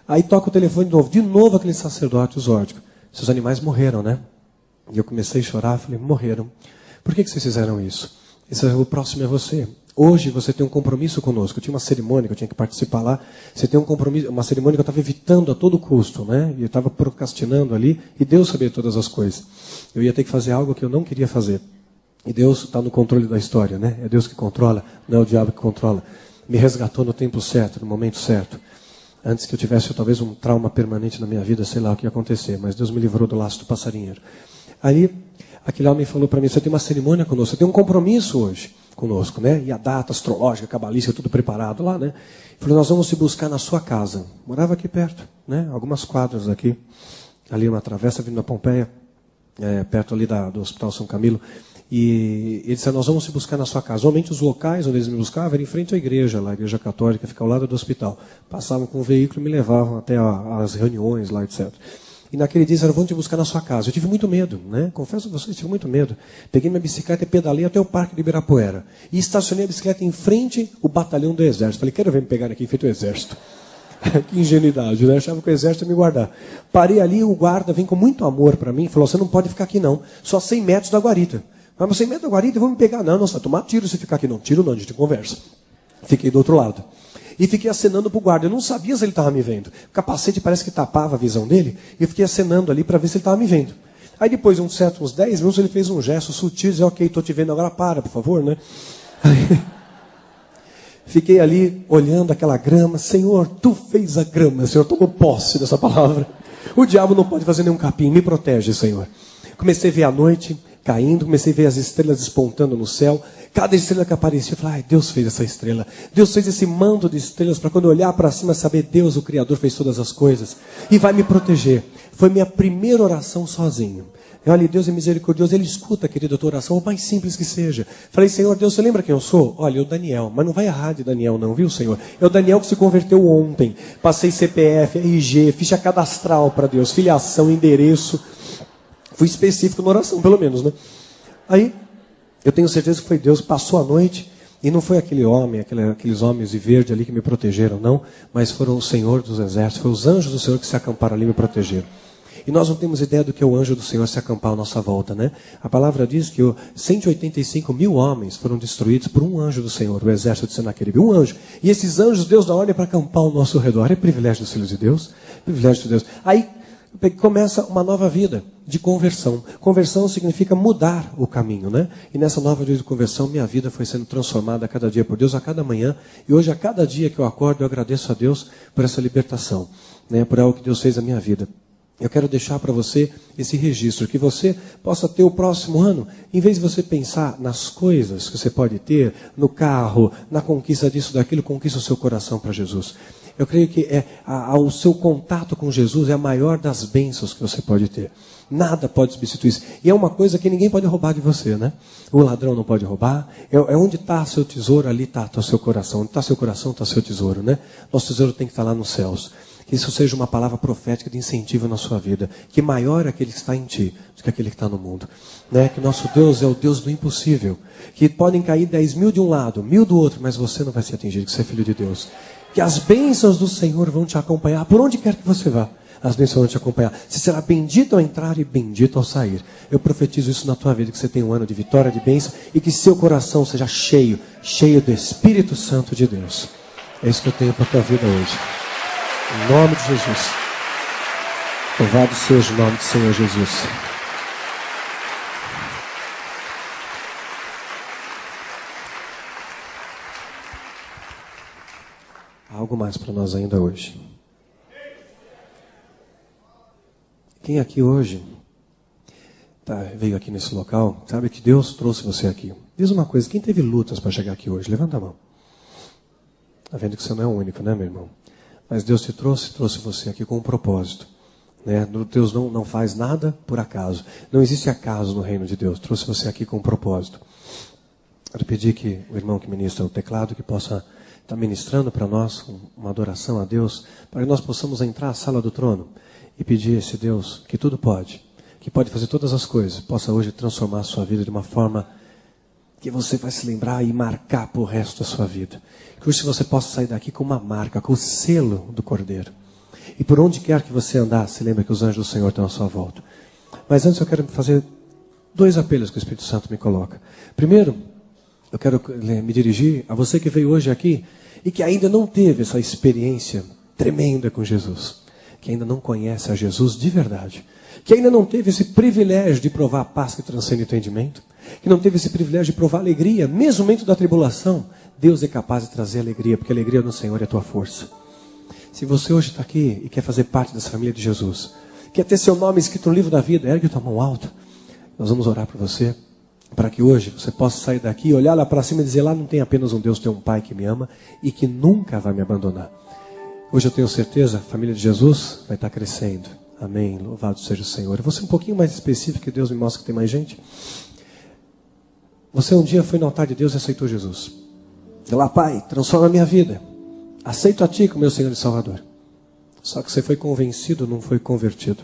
Aí toca o telefone de novo. De novo aquele sacerdote usódico. Seus animais morreram, né? E eu comecei a chorar. Falei, morreram. Por que vocês fizeram isso? O próximo é você. Hoje você tem um compromisso conosco. Eu tinha uma cerimônia que eu tinha que participar lá. Você tem um compromisso, uma cerimônia que eu estava evitando a todo custo, né? E eu estava procrastinando ali. E Deus sabia todas as coisas. Eu ia ter que fazer algo que eu não queria fazer. E Deus está no controle da história, né? É Deus que controla, não é o diabo que controla. Me resgatou no tempo certo, no momento certo. Antes que eu tivesse talvez um trauma permanente na minha vida, sei lá o que ia acontecer. Mas Deus me livrou do laço do passarinheiro. Aí, aquele homem falou para mim, você tem uma cerimônia conosco, você tem um compromisso hoje conosco, né? E a data astrológica, cabalística, tudo preparado lá, né? Ele falou, nós vamos te buscar na sua casa. Morava aqui perto, né? Algumas quadras daqui. Ali uma travessa vindo da Pompeia, perto ali do Hospital São Camilo. E ele disse, nós vamos te buscar na sua casa. Normalmente os locais onde eles me buscavam eram em frente à igreja, lá, a igreja católica, fica ao lado do hospital. Passavam com o veículo e me levavam até as reuniões lá, etc. E naquele dia disseram, vamos te buscar na sua casa. Eu tive muito medo, né? Confesso a vocês, tive muito medo. Peguei minha bicicleta e pedalei até o Parque de Ibirapuera. E estacionei a bicicleta em frente ao batalhão do exército. Falei, quero ver me pegar aqui em frente ao exército. Que ingenuidade, né? Achava que o exército ia me guardar. Parei ali, o guarda vem com muito amor para mim e falou, você não pode ficar aqui não. Só 100 metros da guarita. Mas 100 metros da guarita, vão me pegar. Não, você vai tomar tiro se ficar aqui. Não, tiro não, a gente conversa. Fiquei do outro lado. E fiquei acenando para o guarda. Eu não sabia se ele estava me vendo. O capacete parece que tapava a visão dele. E eu fiquei acenando ali para ver se ele estava me vendo. Aí depois de uns 10 minutos, ele fez um gesto sutil. Disse, ok, estou te vendo agora, para, por favor, né? Aí, fiquei ali olhando aquela grama. Senhor, tu fez a grama. Senhor, tomo posse dessa palavra. O diabo não pode fazer nenhum capim. Me protege, Senhor. Comecei a ver a noite caindo. Comecei a ver as estrelas despontando no céu. Cada estrela que aparecia, eu falei, Deus fez essa estrela. Deus fez esse manto de estrelas para quando eu olhar para cima, saber, Deus, o Criador, fez todas as coisas. E vai me proteger. Foi minha primeira oração sozinho. Olha, Deus é misericordioso, Ele escuta, querida, a tua oração, o mais simples que seja. Falei, Senhor, Deus, você lembra quem eu sou? Olha, o Daniel, mas não vai errar de Daniel não, viu, Senhor? É o Daniel que se converteu ontem. Passei CPF, RG, ficha cadastral para Deus, filiação, endereço. Fui específico na oração, pelo menos, né? Aí, eu tenho certeza que foi Deus que passou a noite, e não foi aquele homem, aqueles homens de verde ali que me protegeram, não, mas foram o Senhor dos exércitos, foram os anjos do Senhor que se acamparam ali e me protegeram. E nós não temos ideia do que é o anjo do Senhor se acampar à nossa volta, né? A palavra diz que 185 mil homens foram destruídos por um anjo do Senhor, o exército de Senaqueribe, um anjo. E esses anjos, Deus dá ordem para acampar ao nosso redor. É privilégio dos filhos de Deus? Privilégio de Deus. Aí começa uma nova vida de conversão. Conversão significa mudar o caminho, né? E nessa nova vida de conversão, minha vida foi sendo transformada a cada dia por Deus, a cada manhã. E hoje, a cada dia que eu acordo, eu agradeço a Deus por essa libertação, né? Por algo que Deus fez na minha vida. Eu quero deixar para você esse registro, que você possa ter o próximo ano, em vez de você pensar nas coisas que você pode ter, no carro, na conquista disso, daquilo, conquista o seu coração para Jesus. Eu creio que o seu contato com Jesus é a maior das bênçãos que você pode ter. Nada pode substituir isso. E é uma coisa que ninguém pode roubar de você, né? O ladrão não pode roubar. É onde está seu tesouro, ali está o seu coração. Onde está seu coração, está seu tesouro, né? Nosso tesouro tem que estar lá nos céus. Que isso seja uma palavra profética de incentivo na sua vida. Que maior é aquele que está em ti do que aquele que está no mundo. Né? Que nosso Deus é o Deus do impossível. Que podem cair 10 mil de um lado, 1000 do outro, mas você não vai ser atingido, que você é filho de Deus. Que as bênçãos do Senhor vão te acompanhar por onde quer que você vá. As bênçãos vão te acompanhar. Você será bendito ao entrar e bendito ao sair. Eu profetizo isso na tua vida, que você tenha um ano de vitória, de bênção, e que seu coração seja cheio do Espírito Santo de Deus. É isso que eu tenho para a tua vida hoje. Em nome de Jesus. Louvado seja o nome do Senhor Jesus. há algo mais para nós ainda hoje. Quem aqui hoje veio aqui nesse local, sabe que Deus trouxe você aqui. Diz uma coisa, quem teve lutas para chegar aqui hoje? Levanta a mão. Está vendo que você não é o único, né, meu irmão? Mas Deus te trouxe você aqui com um propósito. Né? Deus não faz nada por acaso. Não existe acaso no reino de Deus. Trouxe você aqui com um propósito. Quero pedir que o irmão que ministra o teclado, que possa estar ministrando para nós uma adoração a Deus, para que nós possamos entrar à sala do trono e pedir a esse Deus que tudo pode, que pode fazer todas as coisas, possa hoje transformar a sua vida de uma forma que você vai se lembrar e marcar para o resto da sua vida. Que hoje você possa sair daqui com uma marca, com o selo do Cordeiro. E por onde quer que você andar, se lembre que os anjos do Senhor estão à sua volta. Mas antes eu quero fazer 2 apelos que o Espírito Santo me coloca. Primeiro, eu quero me dirigir a você que veio hoje aqui e que ainda não teve essa experiência tremenda com Jesus. Que ainda não conhece a Jesus de verdade. Que ainda não teve esse privilégio de provar a paz que transcende o entendimento. Que não teve esse privilégio de provar alegria, mesmo no momento da tribulação. Deus é capaz de trazer alegria, porque a alegria no Senhor é a tua força. Se você hoje está aqui e quer fazer parte dessa família de Jesus, quer ter seu nome escrito no livro da vida, ergue tua mão alta. Nós vamos orar por você, para que hoje você possa sair daqui, olhar lá para cima e dizer, lá não tem apenas um Deus, tem um Pai que me ama e que nunca vai me abandonar. Hoje eu tenho certeza, a família de Jesus vai estar crescendo. Amém, louvado seja o Senhor. Eu vou ser um pouquinho mais específico, que Deus me mostra que tem mais gente. Você um dia foi no altar de Deus e aceitou Jesus. Deu lá, Pai, transforma a minha vida. Aceito a Ti como meu Senhor e Salvador. Só que você foi convencido, não foi convertido.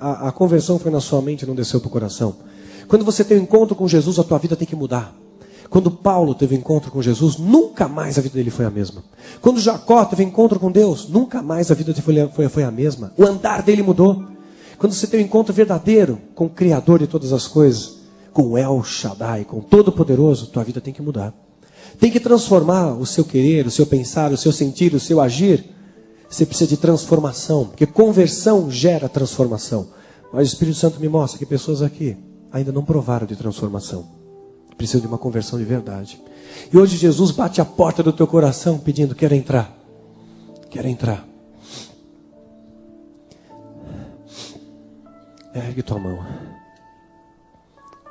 A conversão foi na sua mente, não desceu para o coração. Quando você tem um encontro com Jesus, a tua vida tem que mudar. Quando Paulo teve um encontro com Jesus, nunca mais a vida dele foi a mesma. Quando Jacó teve um encontro com Deus, nunca mais a vida dele foi a mesma. O andar dele mudou. Quando você tem um encontro verdadeiro com o Criador de todas as coisas, com o El Shaddai, com o Todo-Poderoso, tua vida tem que mudar. Tem que transformar o seu querer, o seu pensar, o seu sentir, o seu agir. Você precisa de transformação, porque conversão gera transformação. Mas o Espírito Santo me mostra que pessoas aqui ainda não provaram de transformação. Precisam de uma conversão de verdade. E hoje Jesus bate a porta do teu coração pedindo, quero entrar. Quero entrar. Ergue tua mão.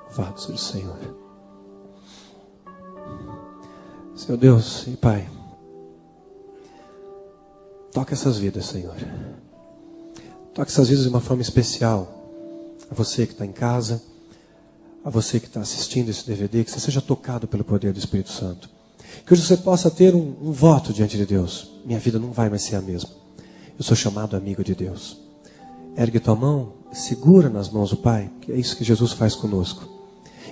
Louvado seja o Senhor. Senhor Deus e Pai, toca essas vidas, Senhor. Toca essas vidas de uma forma especial. A você que está em casa, a você que está assistindo esse DVD, que você seja tocado pelo poder do Espírito Santo. Que hoje você possa ter um voto diante de Deus. Minha vida não vai mais ser a mesma. Eu sou chamado amigo de Deus. Ergue tua mão, segura nas mãos do Pai, que é isso que Jesus faz conosco.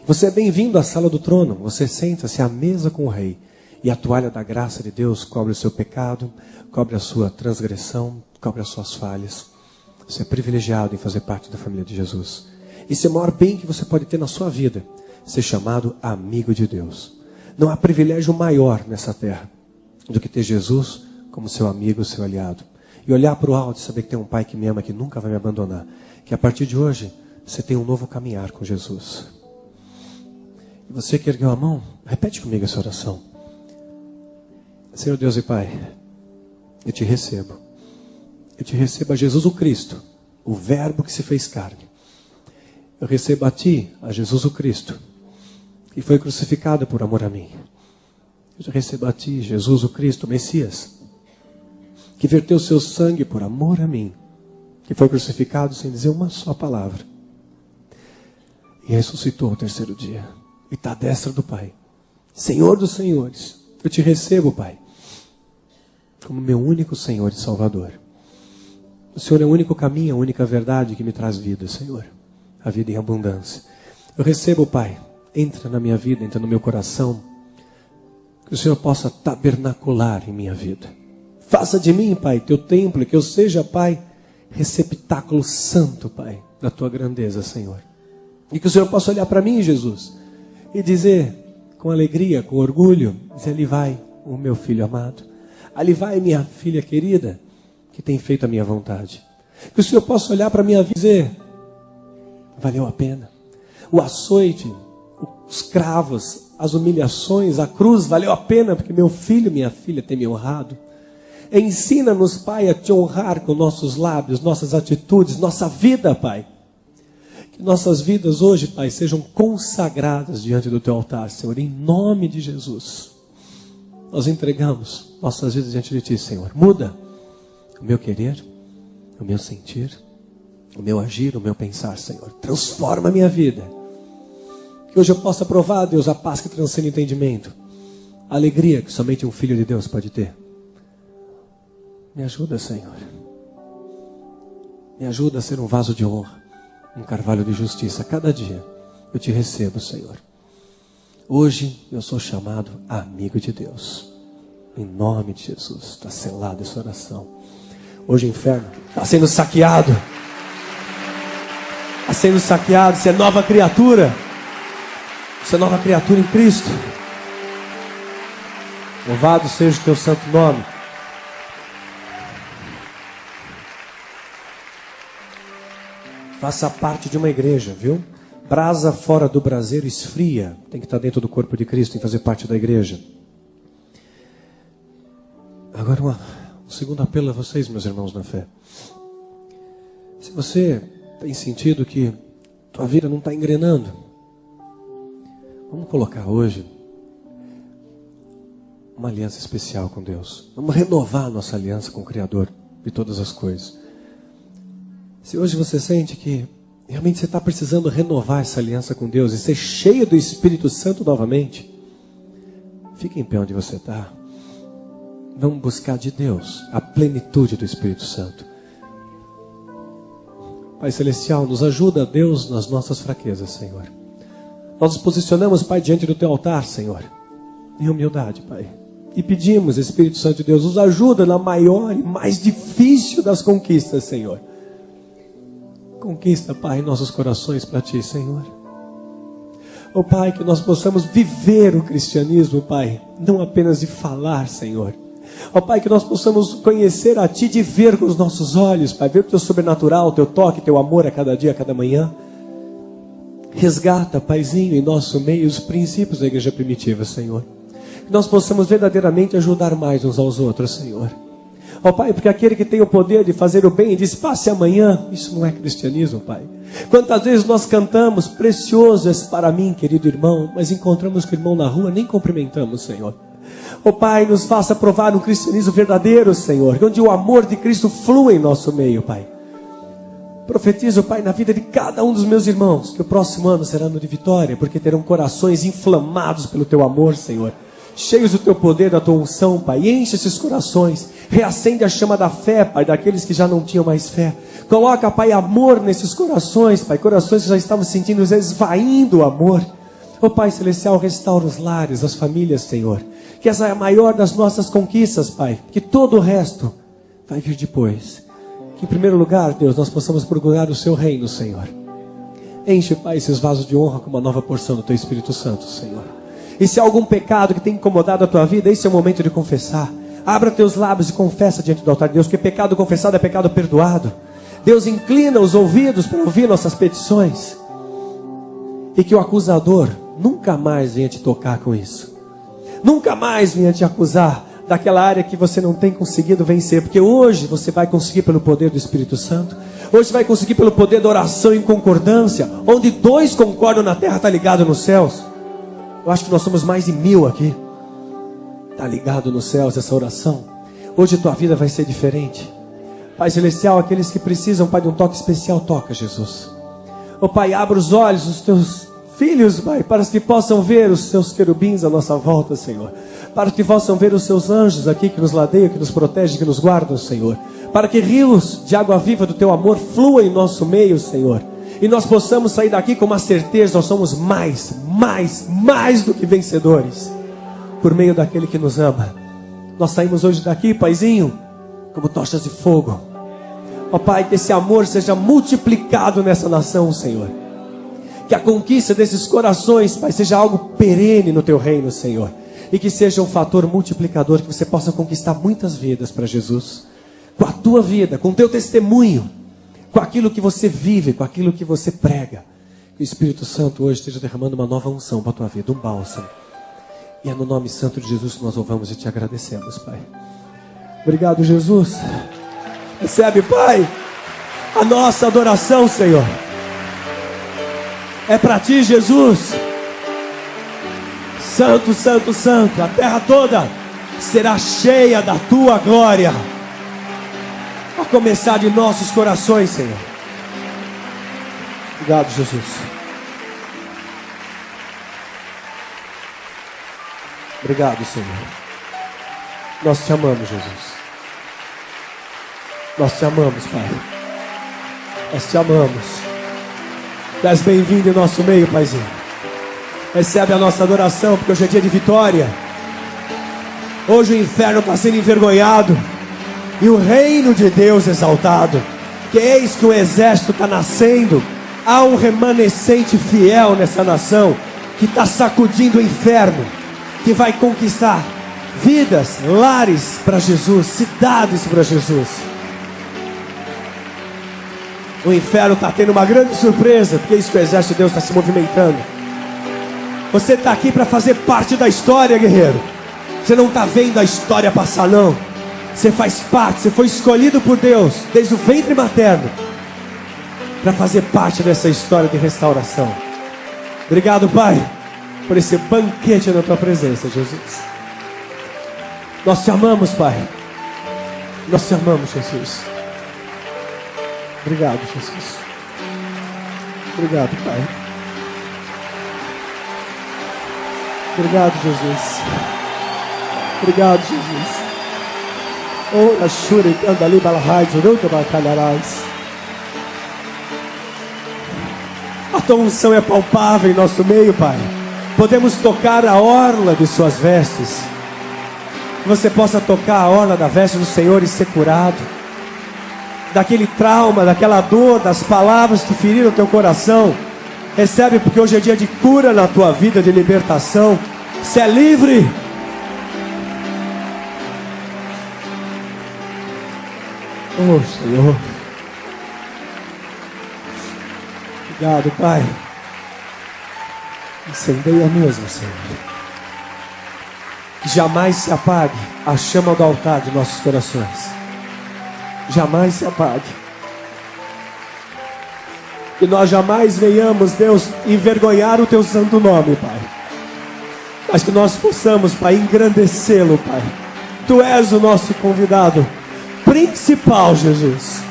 Você é bem-vindo à sala do trono. Você senta-se à mesa com o Rei. E a toalha da graça de Deus cobre o seu pecado, cobre a sua transgressão, cobre as suas falhas. Você é privilegiado em fazer parte da família de Jesus. Esse é o maior bem que você pode ter na sua vida, ser chamado amigo de Deus. Não há privilégio maior nessa terra do que ter Jesus como seu amigo, seu aliado. E olhar para o alto e saber que tem um Pai que me ama, que nunca vai me abandonar. Que a partir de hoje, você tem um novo caminhar com Jesus. E você que ergueu a mão, repete comigo essa oração. Senhor Deus e Pai, eu te recebo. Eu te recebo a Jesus o Cristo, o Verbo que se fez carne. Eu recebo a Ti, a Jesus o Cristo, que foi crucificado por amor a mim. Eu recebo a Ti, Jesus o Cristo, o Messias, que verteu seu sangue por amor a mim, que foi crucificado sem dizer uma só palavra. E ressuscitou ao terceiro dia. E está à destra do Pai. Senhor dos senhores, eu te recebo, Pai, como meu único Senhor e Salvador. O Senhor é o único caminho, a única verdade que me traz vida, Senhor. A vida em abundância. Eu recebo, Pai, entra na minha vida, entra no meu coração. Que o Senhor possa tabernacular em minha vida. Faça de mim, Pai, teu templo, que eu seja, Pai, receptáculo santo, Pai, da tua grandeza, Senhor. E que o Senhor possa olhar para mim, Jesus, e dizer com alegria, com orgulho, dizer, ali vai o meu filho amado. Ali vai minha filha querida, que tem feito a minha vontade. Que o Senhor possa olhar para a minha vida e dizer, valeu a pena. O açoite, os cravos, as humilhações, a cruz, valeu a pena, porque meu filho, minha filha tem me honrado. Ensina-nos, Pai, a te honrar com nossos lábios, nossas atitudes, nossa vida, Pai. Que nossas vidas hoje, Pai, sejam consagradas diante do teu altar, Senhor, em nome de Jesus. Nós entregamos nossas vidas diante de ti, Senhor. Muda o meu querer, o meu sentir, o meu agir, o meu pensar, Senhor. Transforma a minha vida. Que hoje eu possa provar, Deus, a paz que transcende entendimento. A alegria que somente um filho de Deus pode ter. Me ajuda, Senhor. Me ajuda a ser um vaso de honra, um carvalho de justiça. Cada dia eu te recebo, Senhor. Hoje eu sou chamado amigo de Deus. Em nome de Jesus. Está selada essa oração. Hoje o inferno está sendo saqueado. Está sendo saqueado. Você é nova criatura. Você é nova criatura em Cristo. Louvado seja o teu santo nome. Faça parte de uma igreja, viu? Brasa fora do braseiro esfria. Tem que estar dentro do corpo de Cristo, tem que fazer parte da igreja. Agora um segundo apelo a vocês, meus irmãos na fé. Se você tem sentido que tua vida não está engrenando, vamos colocar hoje uma aliança especial com Deus. Vamos renovar a nossa aliança com o Criador de todas as coisas. Se hoje você sente que realmente você está precisando renovar essa aliança com Deus e ser cheio do Espírito Santo novamente, fique em pé onde você está. Vamos buscar de Deus a plenitude do Espírito Santo. Pai Celestial, nos ajuda, Deus, nas nossas fraquezas, Senhor. Nós nos posicionamos, Pai, diante do Teu altar, Senhor, em humildade, Pai. E pedimos, Espírito Santo de Deus, nos ajuda na maior e mais difícil das conquistas, Senhor. Conquista, Pai, nossos corações para Ti, Senhor. Oh, Pai, que nós possamos viver o cristianismo, Pai, não apenas de falar, Senhor. Oh, Pai, que nós possamos conhecer a Ti, de ver com os nossos olhos, Pai, ver o Teu sobrenatural, o Teu toque, Teu amor a cada dia, a cada manhã. Resgata, Paizinho, em nosso meio os princípios da igreja primitiva, Senhor. Que nós possamos verdadeiramente ajudar mais uns aos outros, Senhor. Ó Pai, porque aquele que tem o poder de fazer o bem e diz, passe amanhã, isso não é cristianismo, Pai. Quantas vezes nós cantamos, precioso és para mim, querido irmão, mas encontramos com o irmão na rua, nem cumprimentamos, Senhor. Ó Pai, nos faça provar um cristianismo verdadeiro, Senhor, onde o amor de Cristo flua em nosso meio, Pai. Profetizo, Pai, na vida de cada um dos meus irmãos, que o próximo ano será ano de vitória, porque terão corações inflamados pelo Teu amor, Senhor. Cheios do Teu poder, da Tua unção, Pai. E enche esses corações. Reacende a chama da fé, Pai, daqueles que já não tinham mais fé. Coloca, Pai, amor nesses corações, Pai. Corações que já estavam sentindo esvaindo o amor. Ó Pai Celestial, restaura os lares, as famílias, Senhor. Que essa é a maior das nossas conquistas, Pai. Que todo o resto vai vir depois. Que em primeiro lugar, Deus, nós possamos procurar o Seu reino, Senhor. Enche, Pai, esses vasos de honra com uma nova porção do Teu Espírito Santo, Senhor. E se há algum pecado que tem incomodado a tua vida, esse é o momento de confessar. Abra teus lábios e confessa diante do altar de Deus, porque pecado confessado é pecado perdoado. Deus inclina os ouvidos para ouvir nossas petições. E que o acusador nunca mais venha te tocar com isso. Nunca mais venha te acusar daquela área que você não tem conseguido vencer. Porque hoje você vai conseguir pelo poder do Espírito Santo. Hoje você vai conseguir pelo poder da oração em concordância. Onde dois concordam na terra, está ligado nos céus. Eu acho que nós somos mais de 1000 aqui. Está ligado nos céus essa oração. Hoje tua vida vai ser diferente. Pai Celestial, aqueles que precisam, Pai, de um toque especial, toca, Jesus. Oh Pai, abra os olhos dos teus filhos, Pai, para que possam ver os seus querubins à nossa volta, Senhor. Para que possam ver os seus anjos aqui que nos ladeiam, que nos protegem, que nos guardam, Senhor. Para que rios de água viva do teu amor fluam em nosso meio, Senhor. E nós possamos sair daqui com uma certeza, nós somos mais do que vencedores. Por meio daquele que nos ama. Nós saímos hoje daqui, Paizinho, como tochas de fogo. Ó Pai, que esse amor seja multiplicado nessa nação, Senhor. Que a conquista desses corações, Pai, seja algo perene no Teu reino, Senhor. E que seja um fator multiplicador, que você possa conquistar muitas vidas para Jesus. Com a Tua vida, com o Teu testemunho. Com aquilo que você vive, com aquilo que você prega. Que o Espírito Santo hoje esteja derramando uma nova unção para a tua vida, um bálsamo. E é no nome santo de Jesus que nós louvamos e te agradecemos, Pai. Obrigado, Jesus. Recebe, Pai, a nossa adoração, Senhor. É para Ti, Jesus. Santo, Santo, Santo. A terra toda será cheia da Tua glória. A começar de nossos corações, Senhor. Obrigado, Jesus. Obrigado, Senhor. Nós Te amamos, Jesus. Nós Te amamos, Pai. Nós Te amamos. Tu és bem-vindo em nosso meio, Paizinho. Recebe a nossa adoração, porque hoje é dia de vitória. Hoje o inferno está sendo envergonhado e o reino de Deus exaltado. Que eis que o exército está nascendo. Há um remanescente fiel nessa nação que está sacudindo o inferno, que vai conquistar vidas, lares para Jesus, cidades para Jesus. O inferno está tendo uma grande surpresa, porque é isso que o exército de Deus está se movimentando. Você está aqui para fazer parte da história, guerreiro. Você não está vendo a história passar, não. Você faz parte, você foi escolhido por Deus desde o ventre materno para fazer parte dessa história de restauração. Obrigado, Pai, por esse banquete na Tua presença, Jesus. Nós Te amamos, Pai. Nós Te amamos, Jesus. Obrigado, Jesus. Obrigado, Pai. Obrigado, Jesus. Obrigado, Jesus. Oh, a shuri andali balahai, juruta bacalharais. A Tua unção é palpável em nosso meio, Pai. Podemos tocar a orla de Suas vestes. Que você possa tocar a orla da veste do Senhor e ser curado daquele trauma, daquela dor, das palavras que feriram o teu coração. Recebe, porque hoje é dia de cura na tua vida, de libertação. Você é livre. Oh, Senhor. Obrigado, Pai. Incendeia mesmo, Senhor. Que jamais se apague a chama do altar de nossos corações. Jamais se apague. Que nós jamais venhamos, Deus, envergonhar o Teu santo nome, Pai. Mas que nós possamos, Pai, engrandecê-lo, Pai. Tu és o nosso convidado principal, Jesus.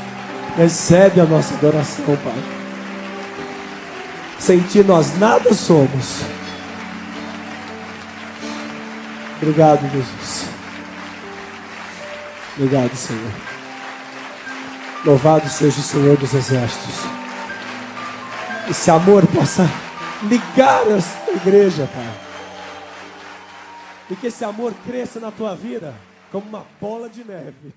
Recebe a nossa adoração, Pai. Sem Ti nós nada somos. Obrigado, Jesus. Obrigado, Senhor. Louvado seja o Senhor dos Exércitos. Esse amor possa ligar essa igreja, Pai. E que esse amor cresça na tua vida como uma bola de neve.